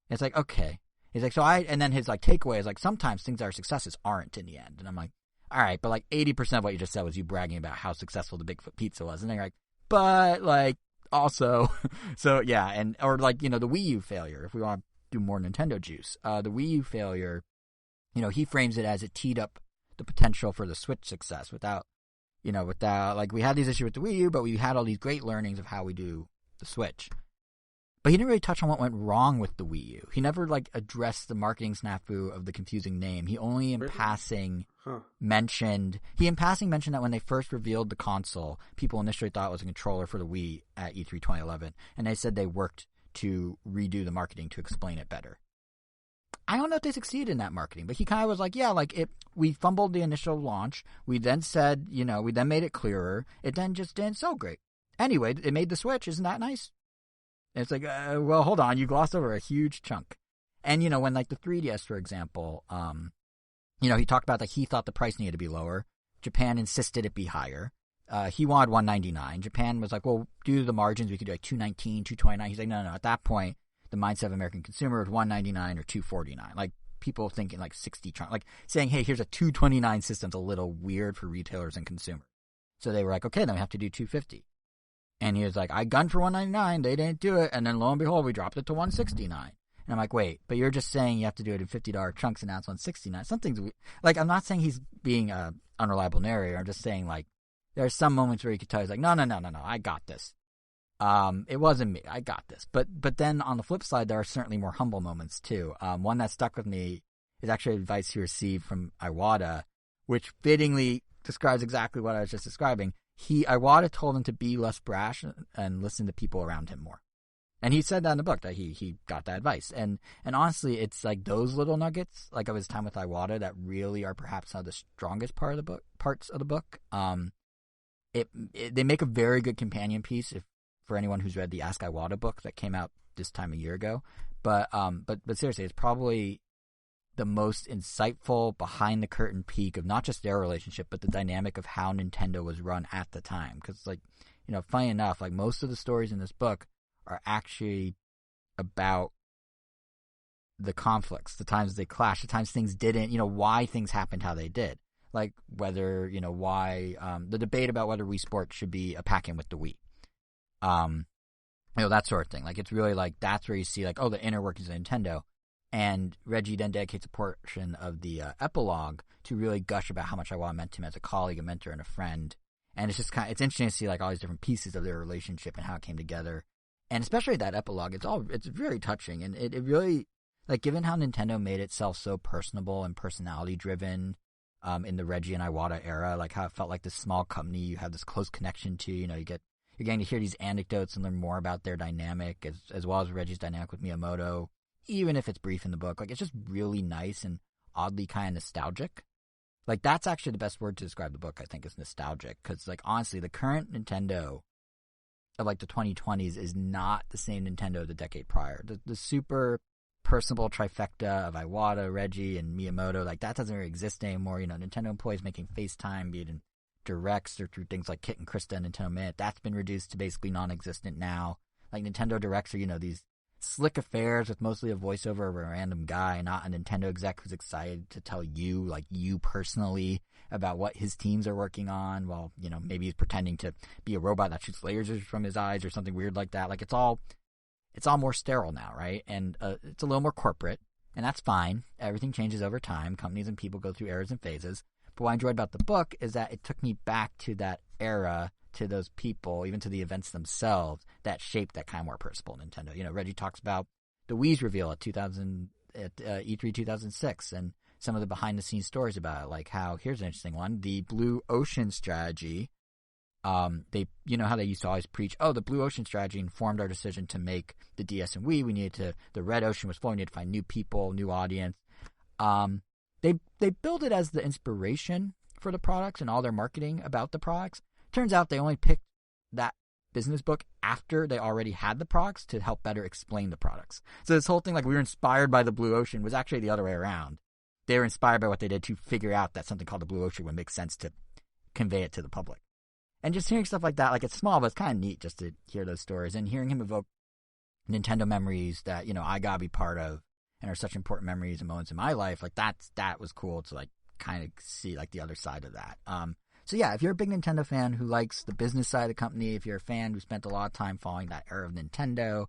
It's like, okay. He's like, and then his like takeaway is like, sometimes things that are successes aren't in the end. And I'm like, all right, but like 80% of what you just said was you bragging about how successful the Bigfoot pizza was. And they're like, but like also, so yeah. Or like, the Wii U failure, if we want to do more Nintendo juice. The Wii U failure, he frames it as it teed up the potential for the Switch success without, like we had these issues with the Wii U, but we had all these great learnings of how we do the Switch. But he didn't really touch on what went wrong with the Wii U. He never like addressed the marketing snafu of the confusing name. He only in passing mentioned that when they first revealed the console, people initially thought it was a controller for the Wii at E3 2011, and they said they worked to redo the marketing to explain it better. I don't know if they succeeded in that marketing, but he kind of was like, yeah, like we fumbled the initial launch. We then said, we then made it clearer. It then just didn't sell great. Anyway, it made the Switch. Isn't that nice? And it's like, well, hold on. You glossed over a huge chunk. And, when like the 3DS, for example, he talked about that he thought the price needed to be lower. Japan insisted it be higher. He wanted $199. Japan was like, well, due to the margins, we could do like $219, $229. He's like, no. At that point, the mindset of American consumer was $199 or $249. Like people thinking like 60, like saying, hey, here's a $229 system's a little weird for retailers and consumers. So they were like, okay, then we have to do $250. And he was like, I gunned for $199. They didn't do it. And then lo and behold, we dropped it to $169. And I'm like, wait, but you're just saying you have to do it in $50 chunks and now it's $169. Something's weird. Like, I'm not saying he's being an unreliable narrator. I'm just saying like, there are some moments where you could tell he's like, no, I got this. It wasn't me. I got this. But then on the flip side, there are certainly more humble moments too. One that stuck with me is actually advice he received from Iwata, which fittingly describes exactly what I was just describing. Iwata told him to be less brash and listen to people around him more. And he said that in the book that he got that advice. And honestly, it's like those little nuggets, like of his time with Iwata, that really are perhaps some of the strongest parts of the book. They make a very good companion piece for anyone who's read the Ask Iwata book that came out this time a year ago. But seriously, it's probably the most insightful behind the curtain peek of not just their relationship, but the dynamic of how Nintendo was run at the time. Because, like, you know, funny enough, like most of the stories in this book are actually about the conflicts, the times they clashed, the times things didn't, you know, why things happened how they did. Like whether, you know, why, the debate about whether Wii Sports should be a pack-in with the Wii. You know, that sort of thing. Like, it's really like, that's where you see, like, oh, the inner workings of Nintendo. And Reggie then dedicates a portion of the epilogue to really gush about how much Iwata meant to him as a colleague, a mentor, and a friend. And it's just it's interesting to see, like, all these different pieces of their relationship and how it came together. And especially that epilogue, it's very touching. And it really, like, given how Nintendo made itself so personable and personality driven in the Reggie and Iwata era, like how it felt like this small company you have this close connection to, you know, you're getting to hear these anecdotes and learn more about their dynamic as well as Reggie's dynamic with Miyamoto, even if it's brief in the book. Like, it's just really nice and oddly kind of nostalgic. Like, that's actually the best word to describe the book, I think, is nostalgic. Because, like, honestly, the current Nintendo of, like, the 2020s is not the same Nintendo of the decade prior. The super personable trifecta of Iwata, Reggie, and Miyamoto, like, that doesn't really exist anymore. You know, Nintendo employees making FaceTime, be it in directs or through things like Kit and Krista and Nintendo Minute, that's been reduced to basically non-existent now. Like, Nintendo directs are, you know, these slick affairs with mostly a voiceover of a random guy, not a Nintendo exec who's excited to tell you, like, you personally, about what his teams are working on, while, you know, maybe he's pretending to be a robot that shoots lasers from his eyes or something weird like that. Like, it's all more sterile now, right? And it's a little more corporate, and that's fine. Everything changes over time. Companies and people go through eras and phases. But what I enjoyed about the book is that it took me back to that era, to those people, even to the events themselves that shaped that kind of more personable Nintendo. You know, Reggie talks about the Wii's reveal at E3 2006 and some of the behind-the-scenes stories about it, like how, here's an interesting one, the Blue Ocean strategy. They, you know how they used to always preach, oh, the Blue Ocean strategy informed our decision to make the DS and Wii. We needed to, the Red Ocean was full, we needed to find new people, new audience. They build it as the inspiration for the products and all their marketing about the products. Turns out they only picked that business book after they already had the products to help better explain the products. So this whole thing, like, we were inspired by the Blue Ocean, was actually the other way around. They were inspired by what they did to figure out that something called the Blue Ocean would make sense to convey it to the public. And just hearing stuff like that, like, it's small, but it's kind of neat just to hear those stories and hearing him evoke Nintendo memories that, you know, I gotta be part of and are such important memories and moments in my life. Like, that was cool to, like, kind of see, like, the other side of that. So yeah, if you're a big Nintendo fan who likes the business side of the company, if you're a fan who spent a lot of time following that era of Nintendo,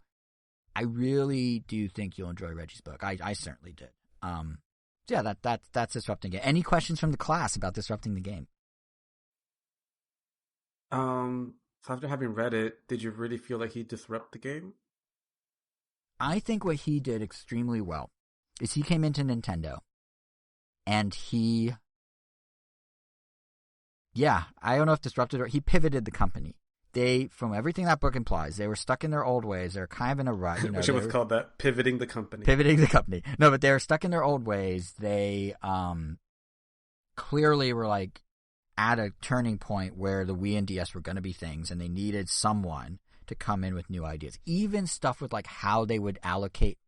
I really do think you'll enjoy Reggie's book. I certainly did. So yeah, that's Disrupting Game. Any questions from the class about Disrupting the Game? So after having read it, did you really feel like he disrupted the game? I think what he did extremely well is he came into Nintendo and he, yeah, I don't know if disrupted or he pivoted the company. They, from everything that book implies, they were stuck in their old ways. They're kind of in a rut. You know, Which was called that, pivoting the company. Pivoting the company. No, but they were stuck in their old ways. They clearly were like at a turning point where the Wii and DS were going to be things, and they needed someone to come in with new ideas. Even stuff with like how they would allocate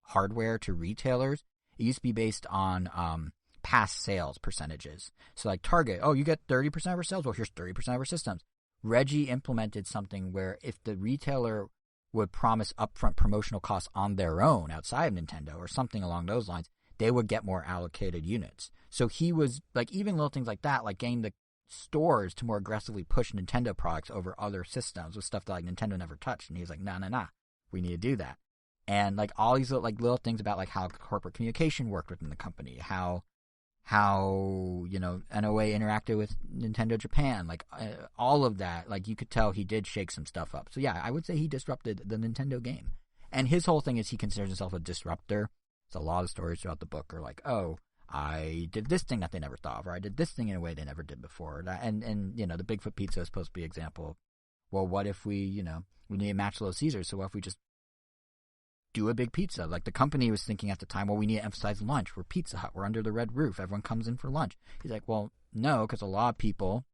hardware to retailers. It used to be based on past sales percentages. So like Target, oh, you get 30% of our sales. Well, here's 30% of our systems. Reggie implemented something where if the retailer would promise upfront promotional costs on their own outside of Nintendo or something along those lines, they would get more allocated units. So he was like, even little things like that, like getting the stores to more aggressively push Nintendo products over other systems with stuff that like Nintendo never touched. And he was like, nah, we need to do that. And like all these like little things about like how corporate communication worked within the company, how you know NOA interacted with Nintendo Japan, like all of that, like you could tell he did shake some stuff up. So yeah, I would say he disrupted the Nintendo game. And his whole thing is he considers himself a disruptor. So a lot of stories throughout the book are like, oh, I did this thing that they never thought of, or I did this thing in a way they never did before. And you know, the Bigfoot pizza is supposed to be an example of well, what if we need to match Little Caesars, so what if we just do a big pizza? Like the company was thinking at the time, well, we need to emphasize lunch. We're Pizza Hut. We're under the red roof. Everyone comes in for lunch. He's like, well, no, because a lot of people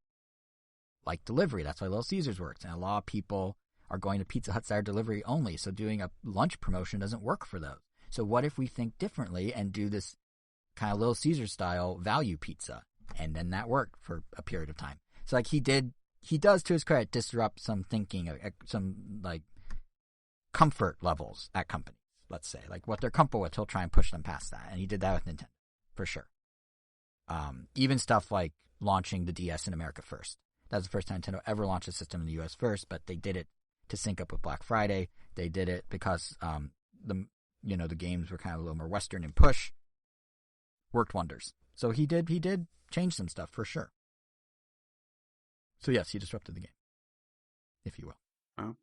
like delivery. That's why Little Caesars works. And a lot of people are going to Pizza Huts that are delivery only. So doing a lunch promotion doesn't work for those. So what if we think differently and do this kind of Little Caesars style value pizza? And then that worked for a period of time. So like he does, to his credit, disrupt some thinking, some like comfort levels at companies, let's say. Like what they're comfortable with, he'll try and push them past that. And he did that with Nintendo, for sure. Even stuff like launching the DS in America first. That's the first time Nintendo ever launched a system in the US first, but they did it to sync up with Black Friday. They did it because the games were kind of a little more Western and push. Worked wonders. So he did change some stuff, for sure. So yes, he disrupted the game, if you will. Oh.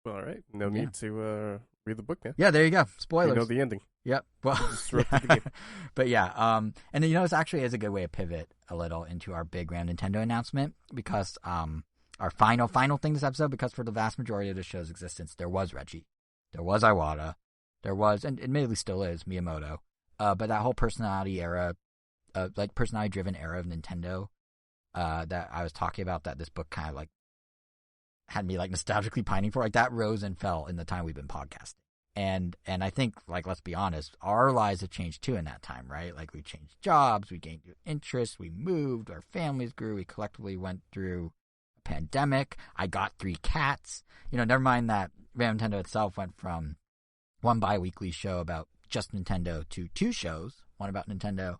Well, all right. No need to read the book now. Yeah, there you go. Spoilers. You know the ending. Yep. Well, disrupted the game. But yeah, and it actually is a good way to pivot a little into our big round Nintendo announcement, because our final thing this episode, because for the vast majority of the show's existence, there was Reggie, there was Iwata, there was, and admittedly still is, Miyamoto, but that whole personality driven era of Nintendo that I was talking about, that this book kind of like had me like nostalgically pining for, like that rose and fell in the time we've been podcasting. And I think, like, let's be honest, our lives have changed too in that time, right? Like we changed jobs, we gained new interests, we moved, our families grew, we collectively went through a pandemic. I got 3 cats. Never mind that Nintendo itself went from one bi-weekly show about just Nintendo to 2 shows, one about Nintendo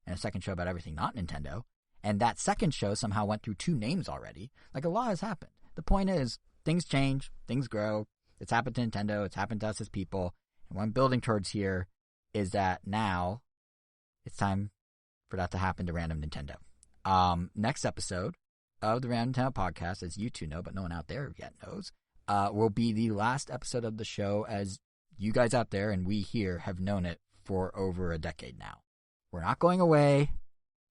and a second show about everything not Nintendo. And that second show somehow went through 2 names already. Like, a lot has happened. The point is, things change, things grow. It's happened to Nintendo. It's happened to us as people. And what I'm building towards here is that now it's time for that to happen to Random Nintendo. Next episode of the Random Nintendo podcast, as you 2 know, but no one out there yet knows, will be the last episode of the show as you guys out there and we here have known it for over a decade now. We're not going away.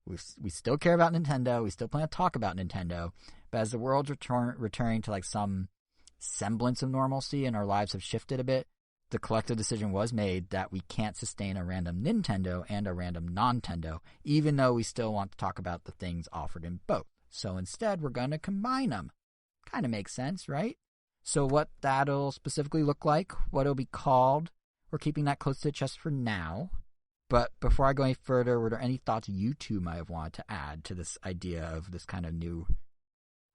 We still care about Nintendo. We still plan to talk about Nintendo. But as the world's returning to like some semblance of normalcy and our lives have shifted a bit, the collective decision was made that we can't sustain a Random Nintendo and a Random Non-Tendo, even though we still want to talk about the things offered in both. So instead, we're going to combine them. Kind of makes sense, right? So what that'll specifically look like, what it'll be called, we're keeping that close to the chest for now. But before I go any further, were there any thoughts you 2 might have wanted to add to this idea of this kind of new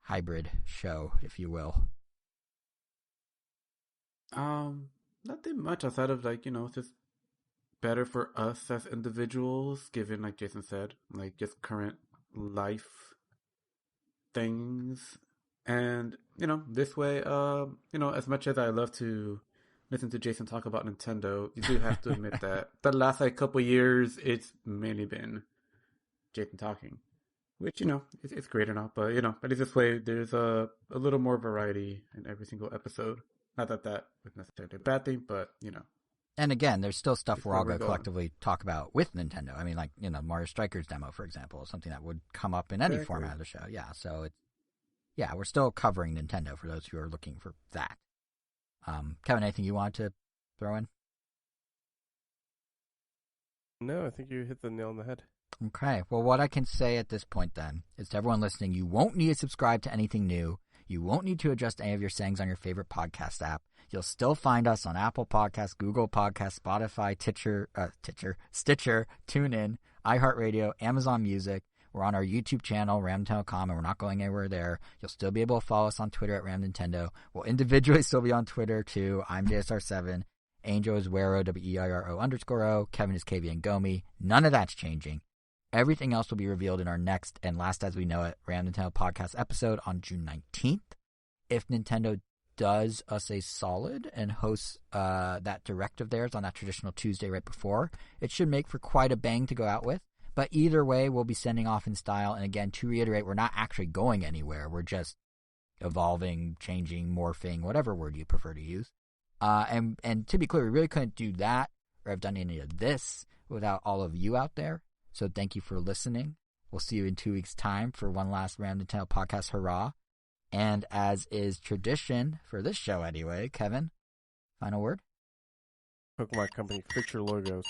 hybrid show, if you will? Nothing much outside of like, it's just better for us as individuals, given, like Jason said, like just current life things. And, this way, as much as I love to listen to Jason talk about Nintendo, you do have to admit that the last couple years, it's mainly been Jason talking, which, it's great or not, but, but this way, there's a little more variety in every single episode. Not that that was necessarily a bad thing, but, And again, there's still stuff we're all going to collectively talk about with Nintendo. I mean, like, Mario Strikers demo, for example, is something that would come up in any format of the show. Yeah, so we're still covering Nintendo for those who are looking for that. Kevin, anything you want to throw in? No, I think you hit the nail on the head. Okay. Well, what I can say at this point then is to everyone listening, you won't need to subscribe to anything new. You won't need to adjust any of your settings on your favorite podcast app. You'll still find us on Apple Podcasts, Google Podcasts, Spotify, Stitcher, TuneIn, iHeartRadio, Amazon Music. We're on our YouTube channel, RamNintendo.com, and we're not going anywhere there. You'll still be able to follow us on Twitter at RamNintendo. We'll individually still be on Twitter, too. I'm JSR7. Angel is Wero, WEIRO_O. Kevin is KV Ngomi. None of that's changing. Everything else will be revealed in our next and last as we know it Ram Nintendo podcast episode on June 19th. If Nintendo does us a solid and hosts that direct of theirs on that traditional Tuesday right before, it should make for quite a bang to go out with. But either way, we'll be sending off in style. And again, to reiterate, we're not actually going anywhere. We're just evolving, changing, morphing, whatever word you prefer to use. And to be clear, we really couldn't do that or have done any of this without all of you out there. So thank you for listening. We'll see you in 2 weeks' time for one last Random Nintendo podcast hurrah. And as is tradition for this show anyway, Kevin, final word? Pokemon Company, fix your logos.